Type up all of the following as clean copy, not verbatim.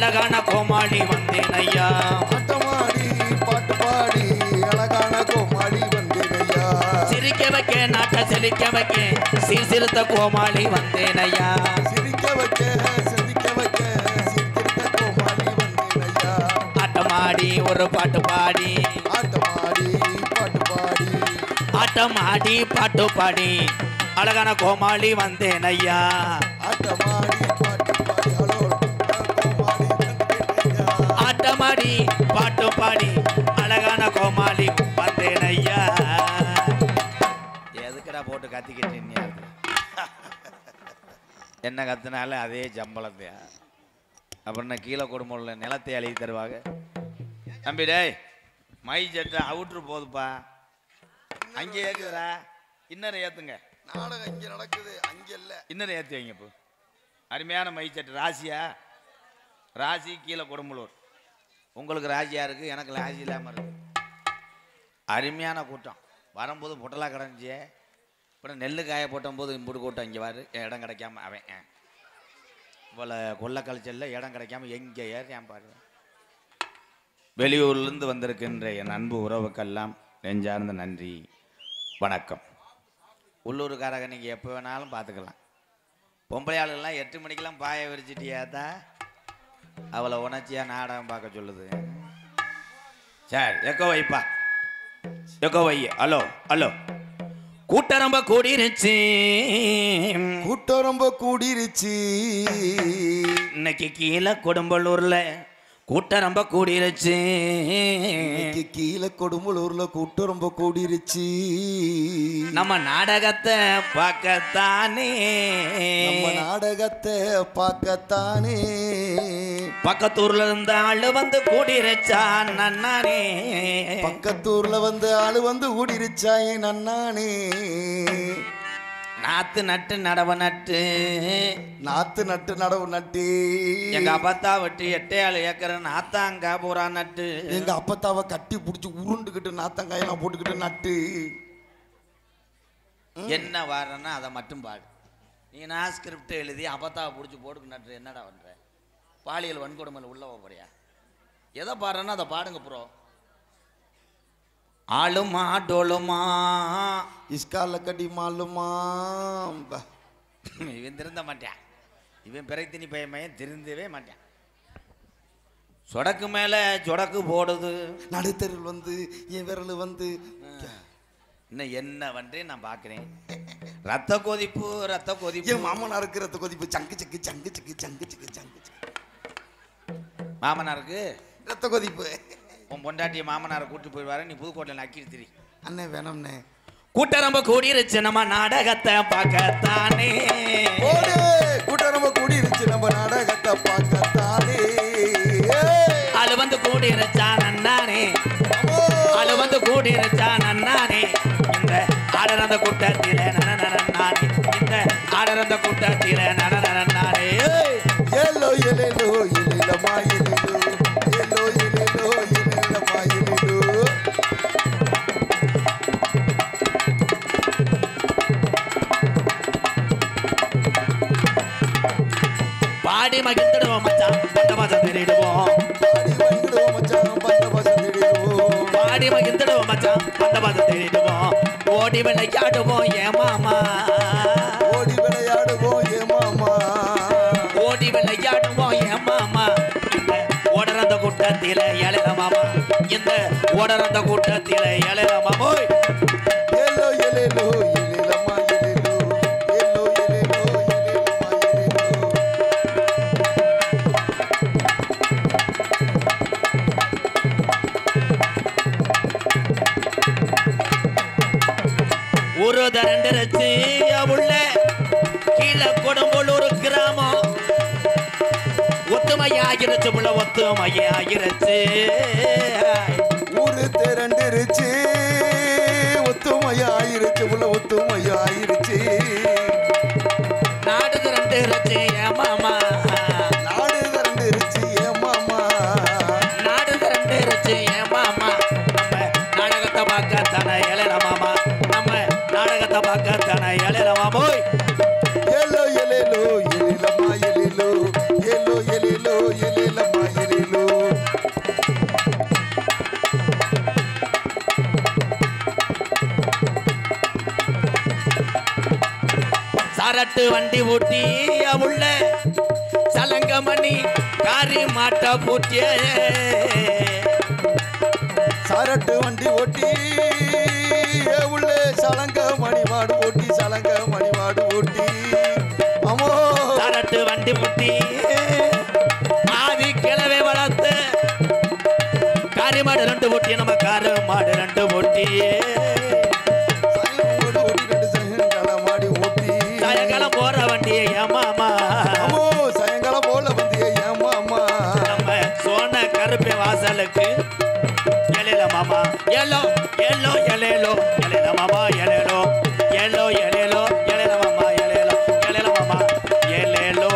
அழகான கோமாளி வந்தேன் ஐயா. ஆட்டமாடி பாட்டு பாடி அழகான கோமாளி வந்தேன் ஐயா. சிரிக்க வைக்க நாட்ட செழிக்க வைக்க சீர்திருத்த கோமாளி வந்தேன் ஐயா. சிரிக்க வைக்க சிரிக்க வைக்க சீர்திருத்த கோமாளி வந்தேன் ஐயா. ஆட்டமாடி ஒரு பாட்டு பாடி ஆட்டமாடி பாட்டு பாடி ஆட்டமாடி பாட்டு பாடி அழகான கோமாளி வந்தேன் ஐயா. ஆட்டமாடி பாட்டு பாடி கோமாளி வந்தேன் ஐயா. ஆட்டமாடி பாட்டு பாடி அழகான கோமாளி வந்தேன் ஐயா. எதுக்குடா போட்டு கத்திக்கிட்டு என்ன கத்துனாலும் அதே சம்பளத்தையா அப்புறம் நான் கீழே குடும்பம்ல நிலத்தை அழுகி தருவாங்க. தம்பி டேய் மை சட்டை அவுட்ரு போதுப்பா அங்கே ஏற்றுறா இன்னொரு ஏற்றுங்க. நாடகம் இங்க நடக்குது அங்க இல்ல இன்னொரு ஏற்றி வைங்க. இப்போ அருமையான மை சட்டை ராசியா ராசி கீழே கொடும்பலூர். உங்களுக்கு ராசியாக இருக்குது எனக்கு ராசி இல்லாமல் இருக்குது. அருமையான கூட்டம் வரும்போது பொட்டலாக கிடந்துச்சு. அப்புறம் நெல் காய போட்டும்போது இம்புடு கூட்டம் இங்கே வாரு இடம் கிடைக்காம அவன் போல் கொள்ள கழிச்சலில் இடம் கிடைக்காம எங்கே ஏறியான் பாரு. வெளியூர்லேருந்து வந்திருக்கின்ற என் அன்பு உறவுக்கெல்லாம் நெஞ்சார்ந்த நன்றி வணக்கம். உள்ளூருக்காரங்க நீங்கள் எப்போ வேணாலும் பார்த்துக்கலாம். பொம்பளை ஆளுகள்லாம் 8 மணிக்கெல்லாம் பாய விரிச்சிட்டியாத்தா அவளை உணர்ச்சியாக நாடகம் பார்க்க சொல்லுது. சரி எக்கோ வைப்பா எக்கோ வை. ஹலோ ஹலோ கூட்டம் ரொம்ப கூடிருச்சு. கூட்டம் ரொம்ப கூடிருச்சு. இன்னைக்கு கீழே கொடும்பலூரில் கூட்டம் ரொம்ப கூடிருச்சு. கீழே கொடும்பலூர்ல கூட்டம் ரொம்ப கூடிருச்சு. நம்ம நாடகத்தை பார்க்கத்தானே நம்ம நாடகத்தை பார்க்கத்தானே பக்கத்தூர்ல இருந்த ஆளு வந்து கூடிருச்சா நன்னானே. பக்கத்தூர்ல வந்து ஆளு வந்து கூடிருச்சாயே நன்னானே. நாத்து நட்டு நடவு நட்டு நாத்து நட்டு நடவு நட்டு எங்க அப்பத்தா வெட்டி 8 ஏக்கர் நாத்தாங்க பூரா நட்டு எங்க அப்பத்தாவை கட்டி பிடிச்சி உருண்டுக்கிட்டு நாத்தங்காயெல்லாம் போட்டுக்கிட்டு நட்டு. என்ன வாரன்னா அதை மட்டும் பாடு. நீ நான் ஸ்கிரிப்ட் எழுதி அப்பத்தாவை பிடிச்சி போட்டுக்கு நட்டு என்னடா பண்ற? பாலியல் வன்கொடுமையில் உள்ள போறியா? எதை பாடுறேன்னா அதை பாடுங்க ப்ரோ. ஆளுமா டோலுமா இஸ்கால கடி மாலுமா. இவன் திருந்த மாட்டான். இவன் பிறத்தினி பையன் திருந்தவே மாட்டான். சொடக்கு மேல சொடக்கு போடுது. நடுத்தரில் வந்து என் விரல் வந்து இன்னும் என்ன பண்றேன் நான் பார்க்குறேன். ரத்த கொதிப்பு ரத்த கொதிப்பு. என் மாமனாருக்கு ரத்த கொதிப்பு. சங்கு சக்கு சங்கு சக்கு சங்கு சக்கு சங்கு சக்கு. மாமனாருக்கு ரத்த கொதிப்பு. உன் பொண்டாட்டிய மாமனாரை கூட்டு போயிடுவாரு. நீ புதுக்கோட்டையில் நக்கிட்டு திரி. அண்ணே வேணாம்ண்ணே. கூட்டம் ரொம்ப கூடிருச்சு நம்ம நாடகத்தை பார்க்கத்தானே. கூட்டம் ரொம்ப கூடிருச்சு நம்ம நாடகத்தை பார்க்கத்தானே. அது வந்து கூடிருச்சா நன்னானே. அது வந்து கூடிருச்சா நன்னானே. இந்த ஆடரந்த கூட்டத்தில நனநனானே. இந்த ஆடரந்த கூட்டத்தில நனநனானே. எல்லோ எல்லோ எல்லமா எல்லோ எல்லோ எல்லோ எல்லமா எல்லோ. பாடி மகிழ்ந்துடுவோம் மச்சான் பண்ட மாசம் தேடிடுவோம். பாடி மகிழ்ந்துடுவோம் மச்சான் பண்ட மாசம் தேடிடுவோம். ஓடி விளையாடுவோம் ஏ மாமா. ஓடி விளையாடுவோம் ஏ மாமா. ஓடி விளையாடுவோம் ஏ மாமா. இந்த ஓடரந்த கூட்டத்தில எழல மாமா. இந்த ஓடரந்த கூட்டத்தில எழல மாமா. எல்லோ எல்லோ எல்லமா எல்லோ எல்லோ எல்லோ எல்லமா எல்லோ. ஒரு தரண்டிருச்சு உள்ள கீழே கொடும்பலூர் கிராமம். ஒத்துமையாகிருச்சு உள்ள ஒத்துமையாகிருச்சு. ஊரு திரண்டிருச்சு ஒத்துமையாயிருச்சு உள்ள ஒத்துமையாயிருச்சு. நாடு திரண்டிருச்சு ஏ மாமா. நாடு திரண்டிருச்சு ஏ மாமா. நாடு திரண்டிருச்சு ஏ மாமா. நம்ம நாடகத்தை பார்க்கத்தானே எழல மாமா. நம்ம நாடகத்தை பார்க்கத்தானே எழல மாமோய். எல்லோ எல்லோ எல்லமா எல்லோ எல்லோ எல்லோ எல்லமா சாரட்டு வண்டி ஊட்டி உள்ள சலங்கமணி காரி மாட்ட பூட்டிய சாரட்டு வண்டி ஓட்டி உள்ள சலங்க மணிமாடு ஓட்டி சலங்க மணிமாடு ஓட்டி அமோ சாரட்டு வண்டி ஊட்டி ஆதி கிழவை வளர்த்து காரி மாடு 2 ஊட்டி நம்ம காரு மாடு 2 ஊட்டி சலங்கோடு ஓட்டி 2 சலங்கால மாடி ஓட்டி சாயங்காலம் போற வண்டியை ஏமாமா அமோ சாயங்காலம் போல வந்தியே ஏமாமா நம்ம சோன கருப்பை வாசலுக்கு எலையில மாமா எல்லோ எல்லோ எலையிலோ எலையில மாமா எலையிலோ எல்லோ எலையிலோ எலையில மாமா எலையிலோ எலையில மாமா எலையிலோ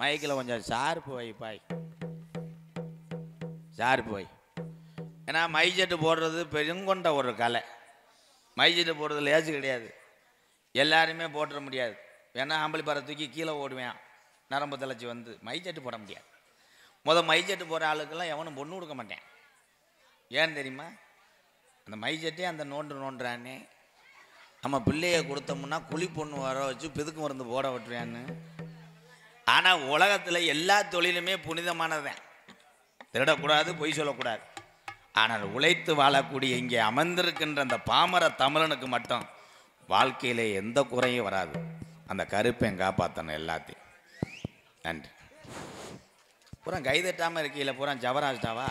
மைக்கில் கொஞ்சம் ஷார்ப்பு வை பாய் ஷார்ப்பு வை ஏன்னா மைஜெட்டு போடுறது பெருங்கொண்ட ஒரு கலை மைஜெட்டு போடுறது லேசு கிடையாது எல்லாருமே போட்டுற முடியாது வேணா ஆம்பளை பாறை தூக்கி கீழே ஓடுவேன் நரம்பு தலைச்சி வந்து மைஜெட்டு போட முடியாது மைஜெட்டு போகிற ஆளுக்கெல்லாம் எவனும் பொண்ணு கொடுக்க மாட்டேன் ஏன்னு தெரியுமா அந்த மைஜெட்டே அந்த நோண்டுறானே நம்ம பிள்ளையை கொடுத்தோம்னா குழி பொண்ணு வர வச்சு பிதுக்கு மருந்து போட விட்டுருவான்னு. ஆனால் உலகத்தில் எல்லா தொழிலுமே புனிதமானதுதான், திருடக்கூடாது, பொய் சொல்லக்கூடாது. ஆனால் உழைத்து வாழக்கூடிய இங்கே அமர்ந்திருக்கின்ற அந்த பாமர தமிழனுக்கு மட்டும் வாழ்க்கையிலே எந்த குறையும் வராது. அந்த கருப்பை காப்பாற்றணும் எல்லாத்தையும். நன்றி. பூரா கைதட்டாமல் இருக்கையில் பூரா ஜவராஜ்டாவா?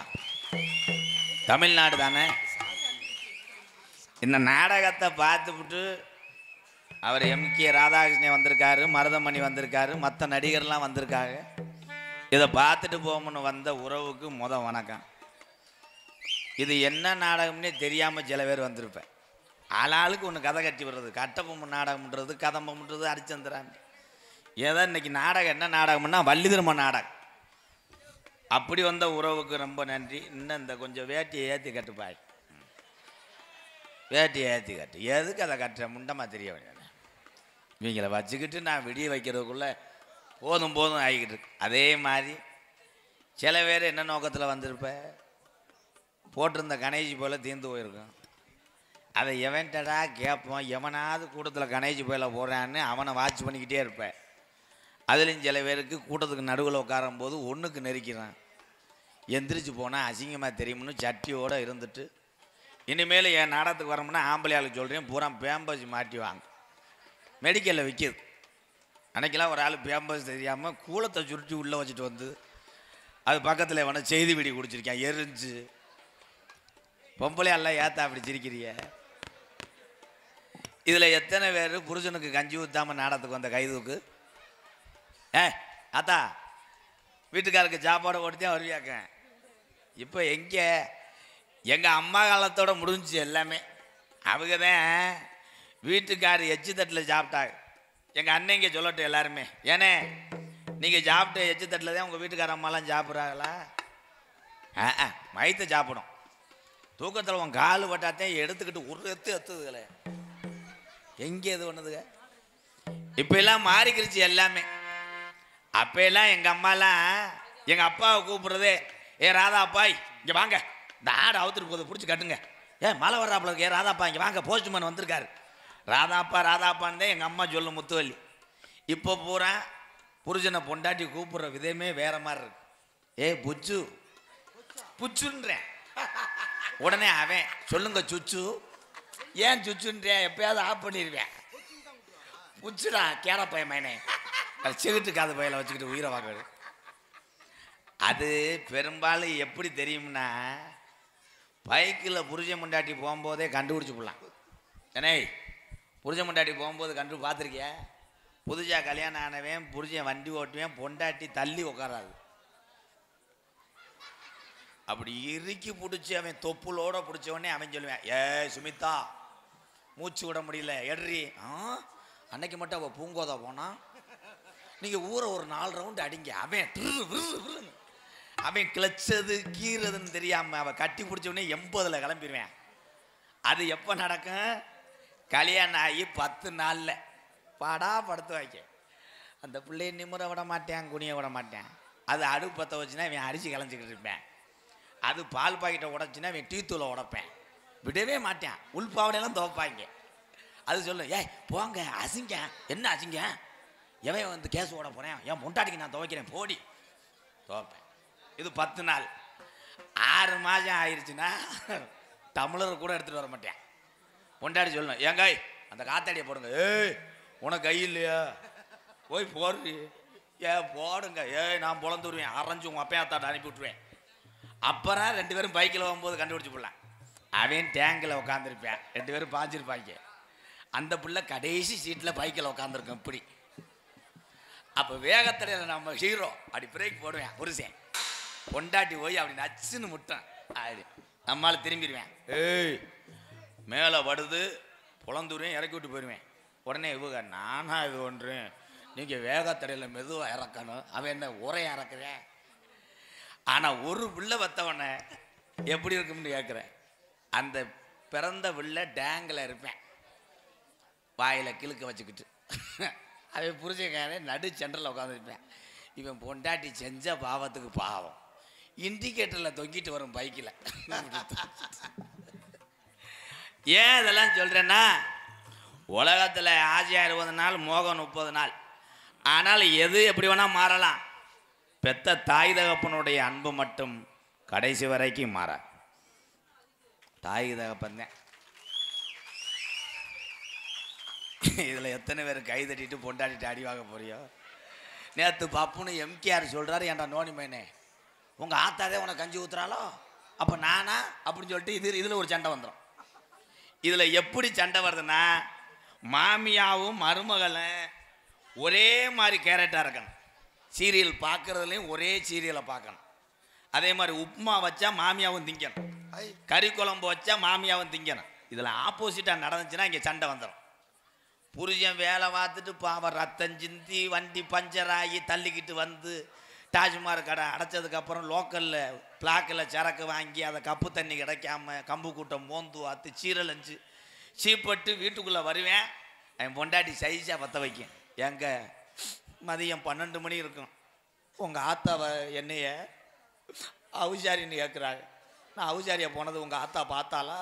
தமிழ்நாடு தானே. இந்த நாடகத்தை பார்த்துவிட்டு அவர் எம்கே ராதாகிருஷ்ணன் வந்திருக்காரு, மருதமணி வந்திருக்காரு, மற்ற நடிகர்லாம் வந்திருக்காங்க. இதை பார்த்துட்டு போகணும்னு வந்த உறவுக்கு வணக்கம். இது என்ன நாடகம்னே தெரியாமல் சில பேர் வந்திருப்பேன். ஆளாளுக்கு ஒன்று கதை கட்டி விடுறது, கட்டபொம்மன் நாடகம்ன்றது, கதம்பம்ன்றது, அரிச்சந்திரான். ஏதோ இன்னைக்கு நாடகம் என்ன நாடகம்னா வள்ளி திரும்ப நாடகம். அப்படி வந்த உறவுக்கு ரொம்ப நன்றி. இன்னும் இந்த கொஞ்சம் வேட்டியை ஏற்றி கட்டுப்பாய், வேட்டியை ஏற்றி கட்டு. எதுக்கு அதை கட்டுற முண்டமாக தெரிய வேண்டிய இவங்களை வச்சுக்கிட்டு நான் விடிய வைக்கிறதுக்குள்ளே போதும் போதும் ஆகிக்கிட்டு இருக்கு. அதே மாதிரி சில பேர் என்ன நோக்கத்தில் வந்திருப்ப, போட்டிருந்த கணேஜி போல் தீர்ந்து போயிருக்கும். அதை எவன்டடா கேட்போம், எவனாவது கூட்டத்தில் கணேஜி போயில் போடுறான்னு அவனை வாட்ச் பண்ணிக்கிட்டே இருப்பேன். அதுலேயும் சில பேருக்கு கூட்டத்துக்கு நடுவில் உட்காரும் போது ஒன்றுக்கு நெருக்கிறான், எந்திரிச்சு போனால் அசிங்கமாக தெரியும்னு சட்டியோடு இருந்துட்டு, இனிமேல் என் நாடகத்துக்கு வரோம்னா ஆம்பளை ஆளுக்கு சொல்கிறேன் பூரா பேம்பஸ் மாட்டி வாங்க. மெடிக்கலில் விற்கிது. அன்றைக்கெல்லாம் ஒரு ஆள் பேம்பஸ் தெரியாமல் கூலத்தை சுருட்டி உள்ளே வச்சுட்டு வந்து அது பக்கத்தில் எவனை செய்தி வெடி குடிச்சிருக்கேன், எரிஞ்சு. பொம்பளை எல்லாம் ஏத்தா அப்படி சிரிக்கிறிய? இதில் எத்தனை பேர் புருஷனுக்கு கஞ்சி ஊற்றாமல் நாடகத்துக்கு வந்த கைதுக்கு? ஆத்தா வீட்டுக்காருக்கு சாப்பாடு ஓட்டுதான் வருவியாக்க. இப்போ எங்கே எங்கள் அம்மா காலத்தோட முடிஞ்சு எல்லாமே. அவங்க தான் வீட்டுக்காரு எச்சு தட்டில் சாப்பிட்டாங்க. எங்கள் அண்ணங்க சொல்லட்டும் எல்லாருமே, ஏனே நீங்கள் சாப்பிட்ட எச்சு தட்டில் தான் உங்கள் வீட்டுக்கார அம்மாலாம் சாப்பிட்றாங்களா? மயத்தை சாப்பிடும். தூக்கத்தில் உன் காலு பட்டாத்தையும் எடுத்துக்கிட்டு ஒரு எத்துதுல எங்கே இது ஒன்றுதுங்க. இப்போ எல்லாம் மாறிக்கிருச்சு எல்லாமே. அப்போ எல்லாம் எங்கள் அம்மாலாம் எங்கள் அப்பாவை கூப்பிட்றதே, ராதா அப்பாய் இங்கே வாங்க, இந்த ஆடு அவுத்துட்டு போகுது பிடிச்சி கட்டுங்க. மழை வர்றாப்புல இருக்கு, ராதாப்பா இங்கே வாங்க, போஸ்ட்மேன் வந்திருக்காரு. ராதாப்பா ராதாப்பான்னு தான் எங்கள் அம்மா சொல்லும் முத்துவல்லி. இப்போ பூரா புருஷனை பொண்டாட்டி கூப்பிட்ற விதமே வேற மாதிரி இருக்கு. புச்சு புச்சுன்றேன். உடனே அவன் சொல்லுங்க சுச்சு, ஏன் சுச்சுன்றேன், எப்பயாவது ஆஃப் பண்ணிடுவேன். புச்சுடா கேரப்பைய மைனே, சிகிட்டு காது பையில வச்சுக்கிட்டு உயிரை வாங்க. அது பெரும்பாலும் எப்படி தெரியும்னா, பைக்கில் புருஷன் முண்டாட்டி போகும்போதே கண்டுபிடிச்சி போடலாம். ஏனே புருஷன் முண்டாட்டி போகும்போது பார்த்துருக்கியா? புதுசாக கல்யாணம் ஆனவன் புருஷன் வண்டி ஓட்டுவேன், பொண்டாட்டி தள்ளி உட்காராது. அப்படி இறுக்கி பிடிச்சி அவன் தொப்புளோட பிடிச்சவொடனே அவன் சொல்லுவேன், சுமிதா மூச்சு விட முடியல எட்ரி. அன்னைக்கு மட்டும் அவள் பூங்கோதா போனான், நீங்கள் ஊரை ஒரு 4 ரவுண்டு அடிங்க. அவன் அவன் கிளச்சது கீறதுன்னு தெரியாமல் அவள் கட்டி பிடிச்சவொடனே 80ல் கிளம்பிடுவேன். அது எப்போ நடக்கும்? கல்யாணம் ஆகி 10 நாளில் பாடா படுத்து வைக்க. அந்த பிள்ளைய நிமிர விட மாட்டேன், குனிய விட மாட்டேன். அது அடுப்பு பற்ற வச்சுன்னா அவன் அரிசி கலைஞ்சிக்கிட்டு இருப்பேன். அது பால் பாக்கெட்டை உடச்சுன்னா அவன் டீத்தூளை உடைப்பேன். விடவே மாட்டேன். உள்பாவடையெல்லாம் துவைப்பாங்க. அது சொல்லு, ஏய் போங்க அசிங்க, என்ன அசிங்க, எவன் வந்து கேஸ் ஓட போகிறேன், என் முண்டாட்டிக்கு நான் துவைக்கிறேன் போடி, துவைப்பேன். இது 10 நாள். 6 மாதம் ஆயிடுச்சுன்னா டம்ளர் கூட எடுத்துகிட்டு வர மாட்டேன். முண்டாடி சொல்லணும், ஏங்காய் அந்த காத்தாடியை போடுங்க, ஏய் உனக்கு கை இல்லையா, போய் போடுறி, போடுங்க, நான் பொழந்துருவேன், அரைஞ்சு உங்கள் அப்பையாத்தாட்ட அனுப்பி விட்டுருவேன். அப்புறம் 2 பேரும் பைக்கில் போகும்போது கண்டுபிடிச்சி போடலாம். அவன் டேங்கில் உட்காந்துருப்பேன், 2 பேரும் பாய்ச்சிருப்பாங்க. அந்த பிள்ளை கடைசி சீட்டில் பைக்கில் உட்காந்துருக்கோம் இப்படி. அப்போ வேகத்தடையில் நம்ம ஹீரோ அப்படி பிரேக் போடுவேன், புருஷன் பொண்டாட்டி போய் அப்படி நச்சுன்னு முட்டேன் அப்படி நம்மளால் திரும்பிடுவேன். ஏய் மேலே படுது புலந்துருவேன், இறக்கி விட்டு போயிடுவேன். உடனே இவங்க நானா இது ஒன்றும், நீங்கள் வேகத்தடையில் மெதுவாக இறக்கணும், அவன் என்ன உரையை இறக்குறேன். ஆனால் ஒரு பிள்ளை வத்தவனை எப்படி இருக்கும்னு கேட்குறேன். அந்த பிறந்த பிள்ளை டேங்கில் இருப்பேன், வாயில் கிழுக்க வச்சுக்கிட்டு. அவன் புரிஞ்சக்காரன் நடு சென்டரில் உட்காந்துருப்பேன். இவன் பொண்டாட்டி செஞ்ச பாவத்துக்கு பாவம், இண்டிகேட்டரில் தொங்கிட்டு வரும் பைக்கில். ஏன் இதெல்லாம் சொல்கிறேன்னா, உலகத்தில் ஆசையாக 20 நாள், மோகம் 30 நாள். ஆனால் எது எப்படி வேணால் மாறலாம், பெத்த தாய் தகப்பனுடைய அன்பு மட்டும் கடைசி வரைக்கும் மாற. தாய் தகப்பன் தான். இதில் எத்தனை பேர் கை தட்டிட்டு பொண்டாட்டிட்டு அடி வாங்க போறியோ. நேற்று பப்புன்னு எம்கேஆர் சொல்கிறாரு, ஏன்டா நோனி மைனே உங்கள் ஆத்தாதே உனக்கு கஞ்சி ஊற்றுறாலோ அப்போ நானா அப்படின்னு சொல்லிட்டு இதில் ஒரு சண்டை வந்துடும். இதில் எப்படி சண்டை வருதுன்னா, மாமியாவும் மருமகளும் ஒரே மாதிரி கேரக்டாக இருக்கணும். சீரியல் பார்க்குறதுலையும் ஒரே சீரியலை பார்க்கணும். அதே மாதிரி உப்புமா வச்சா மாமியாவும் திங்கணும், கறி குழம்பு வச்சா மாமியாவும் திங்கணும். இதில் ஆப்போசிட்டாக நடந்துச்சுன்னா இங்கே சண்டை வந்துடும். புருஷன் வேலை பார்த்துட்டு பாவம் ரத்தம் சிந்தி வண்டி பஞ்சர் ஆகி தள்ளிக்கிட்டு வந்து டாஜ்மார் கடை அடைச்சதுக்கப்புறம் லோக்கலில் பிளாக்கில் சரக்கு வாங்கி அதை கப்பு தண்ணி கிடைக்காம கம்பு கூட்டம் மோந்து ஆற்று சீரழிஞ்சு சீப்பட்டு வீட்டுக்குள்ளே வருவேன். என் பொண்டாட்டி சைஸாக பற்ற வைக்கும். எங்க மதியம் 12 மணி இருக்கும், உங்கள் ஆத்தாவை என்னைய அவுசாரின்னு கேட்குறாங்க. நான் அவுசாரியை போனது உங்கள் ஆத்தா பார்த்தாலா?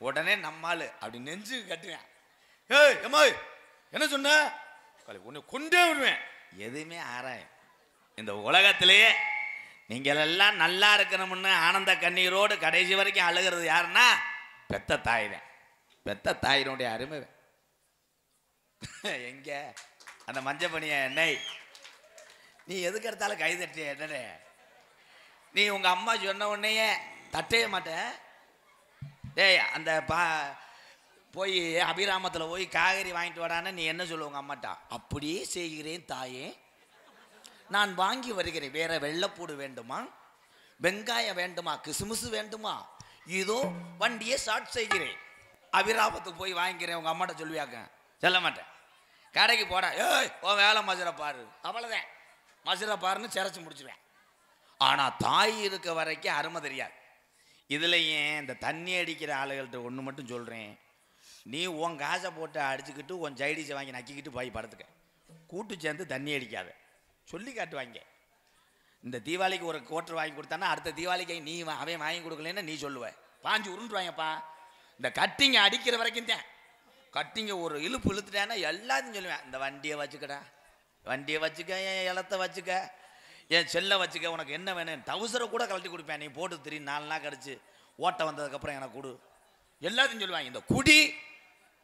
உடனே நம்மால் அப்படி நெஞ்சு கட்டுவேன். ஏய் எம்மாய் என்ன சொன்ன, உன்னை கொண்டே விடுவேன். எதுவுமே ஆராயும். இந்த உலகத்திலேயே நீங்கள் எல்லாம் நல்லா இருக்கணும்னு ஆனந்த கண்ணீரோடு கடைசி வரைக்கும் அழுகிறது யாருன்னா பெத்த தாய் தான். பெத்த தாயினுடைய அருமை எங்க அந்த மஞ்ச பணிய என்னை நீ எதுக்கு எடுத்தாலும் கை தட்டிய என்னடே, நீ உங்கள் அம்மா சொன்ன உடனேயே தட்டவே மாட்டேன். டேய் அந்த போய் அபிராமத்தில் போய் காய்கறி வாங்கிட்டு வரான்னு நீ என்ன சொல்லுவ உங்கள் அம்மாட்டா? அப்படியே செய்கிறேன் தாயே, நான் வாங்கி வருகிறேன். வேற வெள்ளைப்பூடு வேண்டுமா, வெங்காயம் வேண்டுமா, கிசுமிசு வேண்டுமா, இதோ வண்டியை ஸ்டார்ட் செய்கிறேன், அபிராமத்துக்கு போய் வாங்கிக்கிறேன் உங்கள் அம்மாட்ட சொல்லுவியாக்க? சொல்ல மாட்டேன். கடைக்கு போட, ஏய் ஓ வேலை மசுரை பாரு, அவ்வளோதான் மசுரை பாருன்னு சிறச்சி முடிச்சுவேன். ஆனால் தாய் இருக்க வரைக்கும் அருமை தெரியாது. இதில் ஏன் இந்த தண்ணி அடிக்கிற ஆளுகள்கிட்ட ஒன்று மட்டும் சொல்கிறேன், நீ உன் காசை போட்டு அடிச்சுக்கிட்டு உன் ஜைடிஸை வாங்கி நக்கிக்கிட்டு போய் படுத்துக்க, கூட்டு சேர்ந்து தண்ணி அடிக்காத சொல்லி காட்டுவாங்க. இந்த தீபாவளிக்கு ஒரு கோட்டர் வாங்கி கொடுத்தானா அடுத்த தீபாவளிக்கு நீ அவன் வாங்கி கொடுக்கலன்னு நீ சொல்லுவேன், பாஞ்சு உருண்டுவாங்கப்பா. இந்த கட்டிங்க அடிக்கிற வரைக்கும் தான். கட்டிங்க ஒரு இழுப்பு இழுத்துட்டேன்னா எல்லாத்தையும் சொல்லுவேன், இந்த வண்டியை வச்சுக்கடா, வண்டியை வச்சுக்க, என் இலத்தை வச்சுக்க, என் செல்லை வச்சுக்க, உனக்கு என்ன வேணும், டவுசரை கூட கழட்டி கொடுப்பேன், நீ போட்டு 4 நாள் கழிச்சு ஓட்ட வந்ததுக்கப்புறம் எனக்கு கொடு, எல்லாத்தையும் சொல்லுவாங்க. இந்த குடி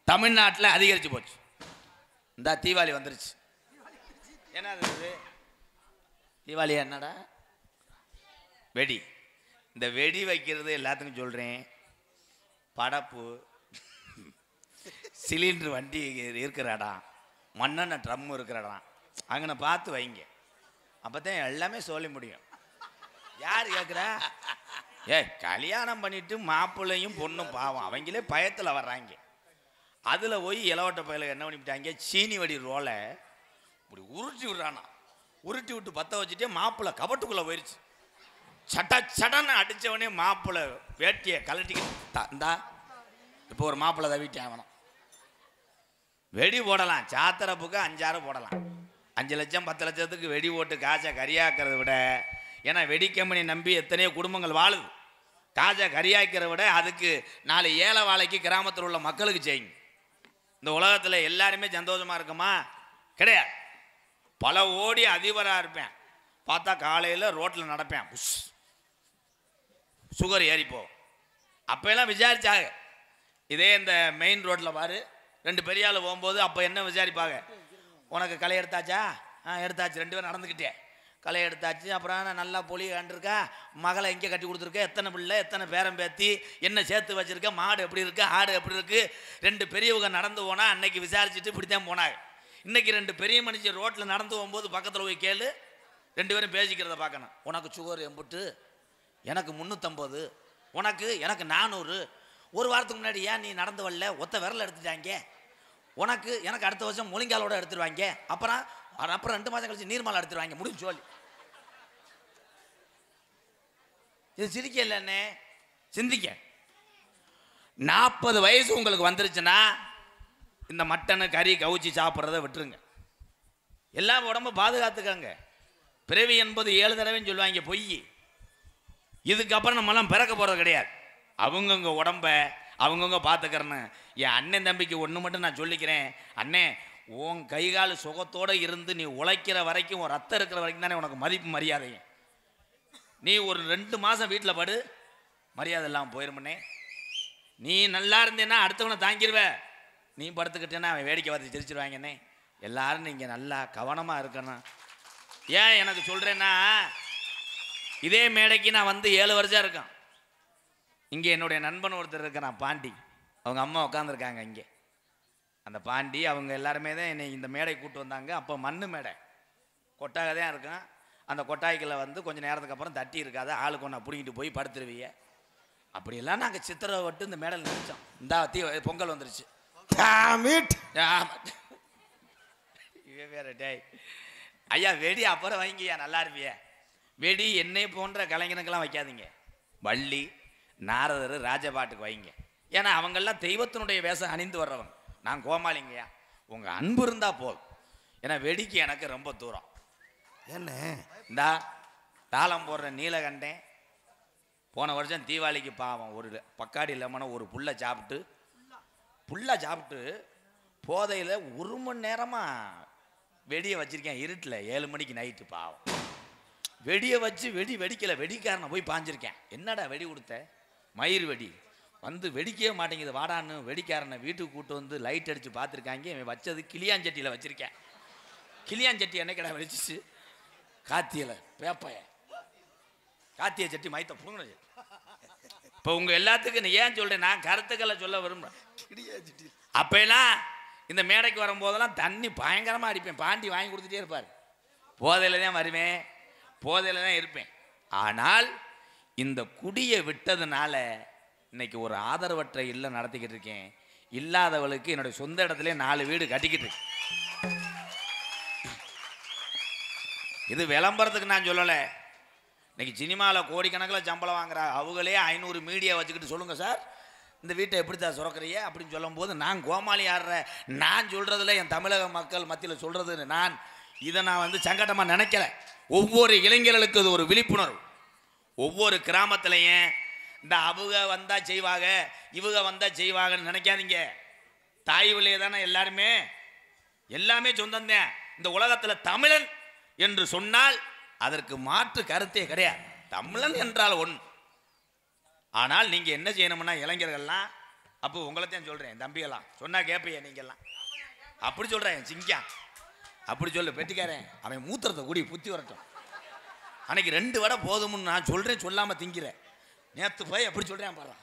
தமிழ்நாட்டில் அதிகரித்து போச்சு. இந்த தீபாவளி வந்துருச்சு. என்ன தீபாவளி என்னடா வெடி. இந்த வெடி வைக்கிறது எல்லாத்துக்கும் சொல்கிறேன், படப்பு சிலிண்டர் வண்டி இருக்கிற இடம், மண்ணெண்ணெய் ட்ரம் இருக்கிற இடம் அங்கே பார்த்து வைங்க, அப்போ தான் எல்லாமே சொல்ல முடியும். யார் கேட்குறா? கல்யாணம் பண்ணிட்டு மாப்பிள்ளையும் பொண்ணும் பாவம் அவங்களே பயத்தில் வர்றாங்க. அதில் போய் இலவட்ட பயில என்ன பண்ணிவிட்டாங்க, சீனி வடி ரோலை இப்படி உருட்டி விடுறானா, உருட்டி விட்டு பற்ற வச்சுட்டே மாப்பிள்ளை கபட்டுக்குள்ளே போயிடுச்சு. சடன்னு அடித்தவனே மாப்பிள்ளை வேட்டியை கலட்டிக்கிட்டு இந்தா இப்போ ஒரு மாப்பிள்ளை தவிட்டேன் ஆகணும். வெடி போடலாம், சாத்திரப்புக்கு 5-6 போடலாம். 5 லட்சம் 10 லட்சத்துக்கு வெடி போட்டு காசை கரியாக்கிறத விட, ஏன்னா வெடி கம்பெனி நம்பி எத்தனையோ குடும்பங்கள் வாழுது, காசை கரியாக்கிறத விட அதுக்கு 4 ஏழை வாழைக்கு கிராமத்தில் உள்ள மக்களுக்கு செய்யுங்க. இந்த உலகத்தில் எல்லாருமே சந்தோஷமாக இருக்குமா? கிடையாது. பல ஓடி அதிபராக இருப்பேன், பார்த்தா காலையில் ரோட்டில் நடப்பேன், சுகர் ஏறிப்போ. அப்போல்லாம் விசாரிச்சாங்க. இதே இந்த மெயின் ரோட்டில் பாரு, 2 பெரிய ஆள் போகும்போது அப்போ என்ன விசாரிப்பாங்க, உனக்கு களை எடுத்தாச்சா? எடுத்தாச்சு. 2 பேரும் நடந்துக்கிட்டே களை எடுத்தாச்சு. அப்புறம் நல்லா பொலி கண்டிருக்கா, மகளை எங்கே கட்டி கொடுத்துருக்க, எத்தனை பிள்ளை, எத்தனை பேரம் பேத்தி, என்ன சேர்த்து வச்சுருக்க, மாடு எப்படி இருக்கு, ஆடு எப்படி இருக்கு. 2 பெரியவங்க நடந்து போனால் அன்னைக்கு விசாரிச்சுட்டு இப்படித்தான் போனாங்க. இன்றைக்கி 2 பெரிய மனுஷன் ரோட்டில் நடந்து போகும்போது பக்கத்தில் போய் கேளு, 2 பேரும் பேசிக்கிறத பார்க்கணும். உனக்கு சுகர் எம்புட்டு, எனக்கு 350, உனக்கு எனக்கு 400. ஒரு வாரத்துக்கு முன்னாடி ஏன் நீ நடந்து வரல, ஒத்த விரல் எடுத்துட்டாங்க. உனக்கு எனக்கு அடுத்த வருஷம் முழங்காலோட எடுத்துருவாங்க. அப்புறம் 2 மாதம் கழிச்சு நீர்மாலை எடுத்துருவாங்க. முடிஞ்சு சொல்லி இது சிரிக்க இல்லைன்னே, சிந்திக்க. 40 வயசு உங்களுக்கு வந்துருச்சுன்னா இந்த மட்டனு கறி கவுச்சி சாப்பிட்றத விட்டுருங்க. எல்லாம் உடம்பு பாதுகாத்துக்கங்க. பிறவி என்பது 7 தடவைன்னு சொல்லுவாங்க, பொய். இதுக்கப்புறம் நம்மளாம் பிறக்க போகிறது கிடையாது. அவங்கவுங்க உடம்ப அவங்கவுங்க பார்த்துக்கிறேன்னு. என் அண்ணன் தம்பிக்கு ஒன்று மட்டும் நான் சொல்லிக்கிறேன், அண்ணே உன் கை கால் சுகத்தோடு இருந்து நீ உழைக்கிற வரைக்கும், உன் ரத்தம் இருக்கிற வரைக்கும் தானே உனக்கு மதிப்பு மரியாதையும். நீ ஒரு 2 மாதம் வீட்டில் படு, மரியாதை இல்லாமல் போயிருமண்ணே. நீ நல்லா இருந்தேன்னா அடுத்தவனை தாங்கிடுவ, நீ படுத்துக்கிட்டேன்னா அவன் வேடிக்கை பார்த்து சிரிச்சிருவாங்கண்ணே. எல்லாரும் நீங்கள் நல்லா கவனமாக இருக்கணும். ஏன் எனக்கு சொல்கிறேன்னா, இதே மேடைக்கு நான் வந்து 7 வருஷம் இருக்கேன். இங்கே என்னுடைய நண்பன் ஒருத்தர் இருக்கிறான், பாண்டி. அவங்க அம்மா உட்காந்துருக்காங்க இங்கே. அந்த பாண்டி அவங்க எல்லாருமே தான் என்னை இந்த மேடை கூப்பிட்டு வந்தாங்க. அப்போ மண் மேடை கொட்டாக தான் இருக்கும். அந்த கொட்டாய்க்குள்ள வந்து கொஞ்சம் நேரத்துக்கு அப்புறம் தட்டி இருக்காது, ஆளுக்கு ஒன்றா பிடிங்கிட்டு போய் படுத்துருவீங்க. அப்படியெல்லாம் நாங்கள் சித்திரை விட்டு இந்த மேடையில் நினைச்சோம். இந்த பொங்கல் வந்துருச்சு. வேற டேய் ஐயா, வெடி அப்புறம் வைங்கய்யா, நல்லா இருப்பிய. வெடி என்னை போன்ற கலைஞனுக்கெல்லாம் வைக்காதீங்க. வள்ளி, நாரதர், ராஜபாட்டுக்கு வைங்க. ஏன்னா அவங்கெல்லாம் தெய்வத்தினுடைய வேஷம் அணிந்து வர்றவங்க. நான் கோமாளிங்கய்யா, உங்கள் அன்பு இருந்தால் போதும். ஏன்னா வெடிக்கு எனக்கு ரொம்ப தூரம். என்ன இந்தா தாளம் போடுற நீலகண்டேன் போன வருஷம் தீபாவளிக்கு பாவம் ஒரு பக்காடி லெமனை ஒரு புல்லை சாப்பிட்டு போதையில் 1 மணி நேரமாக வெடியை வச்சிருக்கேன். இருட்டில் 7 மணிக்கு நைட்டு பாவம். வெடியை வச்சு வெடிக்கலை. வெடிக்காரனை போய் பாஞ்சிருக்கேன். என்னடா வெடி கொடுத்த? மயிர் வெடி. வந்து வெடிக்கவே மாட்டேங்குது, வாடான்னு வெடிக்காரனை வீட்டுக்கு கூப்பிட்டு வந்து லைட் அடித்து பார்த்துருக்காங்க. இவன் வச்சது கிளியாஞ்சட்டியில் வச்சுருக்கேன். கிளியாஞ்சட்டி என்னைக்கடா வெடிச்சிச்சு? காத்தியில் பேப்பைய காத்திய சட்டி மைத்த புடுங்கினது. இப்போ உங்கள் எல்லாத்துக்கும் நீ ஏன் சொல்கிறேன், நான் கருத்துக்களை சொல்ல விரும்புகிறேன். அப்போலாம் இந்த மேடைக்கு வரும்போதெல்லாம் தண்ணி பயங்கரமாக அடிப்பேன். பாண்டி வாங்கி கொடுத்துட்டே இருப்பார். போதையில் தான் வருவேன், போதையில் தான் இருப்பேன். ஆனால் இந்த குடியை விட்டதுனால இன்னைக்கு ஒரு ஆதரவற்ற இல்லம் நடத்திக்கிட்டு இருக்கேன். இல்லாதவளுக்கு என்னுடைய சொந்த இடத்துல 4 வீடு கட்டிக்கிட்டு இருக்கேன். இது விளம்பரத்துக்கு நான் சொல்லலை. இன்னைக்கு சினிமாவில் கோடிக்கணக்கில் சம்பளம் வாங்குறா. அவங்களே 500 மீடியா வச்சுக்கிட்டு சொல்லுங்கள் சார் இந்த வீட்டை எப்படி தான் சுரக்கிறிய அப்படின்னு சொல்லும்போது நான் கோமாளி ஆடுற நான் சொல்கிறதுல என் தமிழக மக்கள் மத்தியில் சொல்கிறது இதை நான் வந்து சங்கடமாக நினைக்கல. ஒவ்வொரு இளைஞர்களுக்கு இது ஒரு விழிப்புணர்வு. ஒவ்வொரு கிராமத்துலையும் இந்த அவங்க வந்தால் செய்வாங்க, இவங்க வந்தால் செய்வாங்கன்னு நினைக்காதீங்க. தாய் வழியே தானே எல்லாமே சொந்தந்தேன். இந்த உலகத்தில் தமிழன் என்று சொன்னால் அதற்கு மாற்று கருத்தே கிடையாது. தமிழன் என்றால் ஒன்று. ஆனால் நீங்கள் என்ன செய்யணும்னா இளைஞர்கள்லாம், அப்போ உங்களைத்தான் சொல்கிறேன், தம்பியெல்லாம் சொன்னால் கேட்பைய நீங்கள்லாம். அப்படி சொல்கிறேன் சிங்கா, அப்படி சொல்லு பெட்டிக்காரன். அவன் மூத்திரத்தை கூடி புத்தி வரட்டும். அன்னைக்கு 2 வடை போதும்னு நான் சொல்கிறேன், சொல்லாமல் திங்கிறேன். நேற்று போய் அப்படி சொல்கிறேன் பாரு.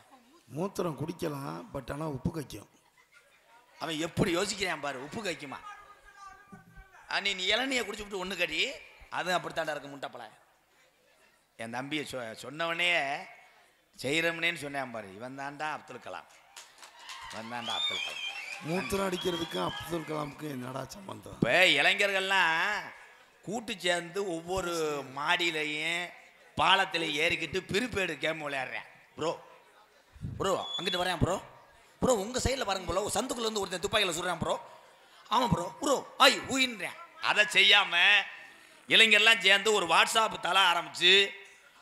மூத்திரம் குடிக்கலாம், பட் ஆனால் உப்பு கைக்கும். அவன் எப்படி யோசிக்கிறான் பாரு, உப்பு கைக்குமா? நீ இளநியை குடிச்சு விட்டு ஒன்று கடி, அது அப்படித்தாண்டா இருக்கு முட்டைப்பழ. என் தம்பியை சொன்னவனே செய்கிறவனேன்னு சொன்னேன் பாரு. இவன் தாண்டா அப்துல் கலாம். மூத்திரம் அடிக்கிறதுக்கும் அப்துல் கலாமுக்கும் என்னடா சம்பந்தம்? இப்போ இளைஞர்கள்லாம் கூட்டு சேர்ந்து ஒவ்வொரு மாடியிலையும் பாலத்திலையும் ஏறிக்கிட்டு பிரிப்பேடு கேம் விளையாடுறேன். ப்ரோ அங்கிட்டு வரேன் ப்ரோ உங்கள் சைடில் பாருங்க ப்ரோ, சந்துக்குள்ளேருந்து ஒருத்தன் துப்பாக்கியில் சொல்கிறேன் ப்ரோ. ஆமாம் ப்ரோ ஐய் ஊயின்றேன். அதை செய்யாமல் இளைஞர்லாம் சேர்ந்து ஒரு வாட்ஸ்அப் தலை ஆரம்பித்து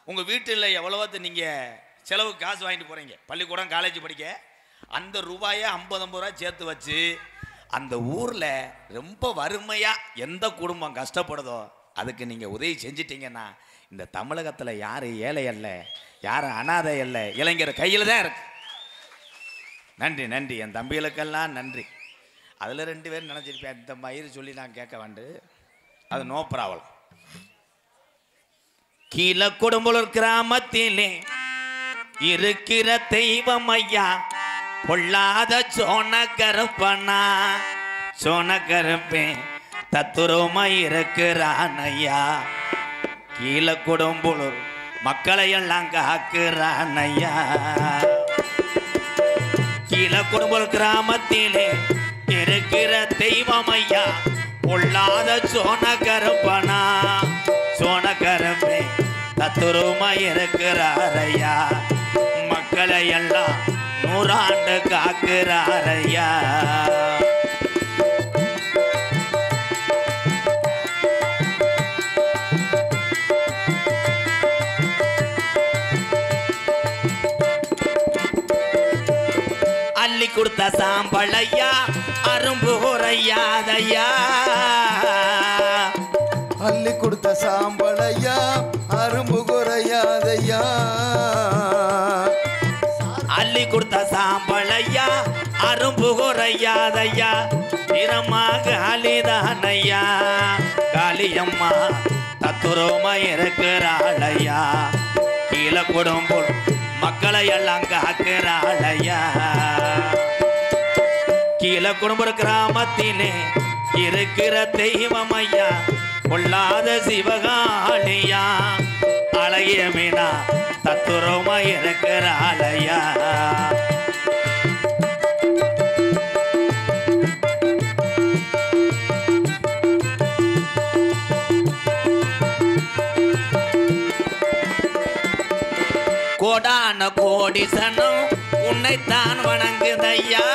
உங்கள் வீட்டில் எவ்வளோத்து நீங்கள் செலவுக்கு காசு வாங்கிட்டு போகிறீங்க, பள்ளிக்கூடம் காலேஜ் படிக்க, அந்த ரூபாயை 50 ரூபா சேர்த்து வச்சு அந்த ஊரில் ரொம்ப வறுமையாக எந்த குடும்பம் கஷ்டப்படுதோ அதுக்கு நீங்கள் உதவி செஞ்சிட்டிங்கன்னா இந்த தமிழகத்தில் யார் ஏழை அல்ல, யார் அனாதை அல்ல, இளைஞர் கையில் தான் இருக்கு. நன்றி நன்றி, என் தம்பிகளுக்கெல்லாம் நன்றி. அதில் 2 பேர் நினச்சிருப்பேன் இந்த மயிறு சொல்லி நான் கேட்க வேண்டு, அது நோ ப்ராப்ளம். கீழே கொடும்பலூர் கிராமத்திலே இருக்கிற தெய்வம் ஐயா பொல்லாத சோன கருப்பனா, சோன கருப்பே தத்துரமா இருக்கிறான் ஐயா. கீழே கொடும்பலூர் மக்களை எல்லாம் காக்குறான் ஐயா. கீழே கொடும்பலூர் கிராமத்திலே இருக்கிற தெய்வம் ஐயா பொல்லாத சோன கருப்பனா, சோன கருப்பே தத்துரமா இருக்கிறாரையா. மக்களை எல்லாம் 100 ஆண்டு காக்குறாரையா. அள்ளி கொடுத்த சாம்பளையா அரும்பு உரையாதையா. அள்ளி கொடுத்த சாம்பளையா அரும்பு குறையாதையா. அள்ளி கொடுத்த சாம்பளையா அரும்பு குறையாதையா. இரமாக அலிதானையா காளியம்மா தத்துரோமா இருக்கிறாளையா. கீழே கொடும்போல் மக்களை எல்லாம் காக்கிறாளையா. கீழே கொடும்பூர் கிராமத்திலே இருக்கிற தெய்வம் ஐயா பொல்லாத சிவகாளியா. அழகிய மீனா தத்துரோமா இருக்கிறாளையா. கோடான கோடி சனம் உன்னைத்தான் வணங்குதையா.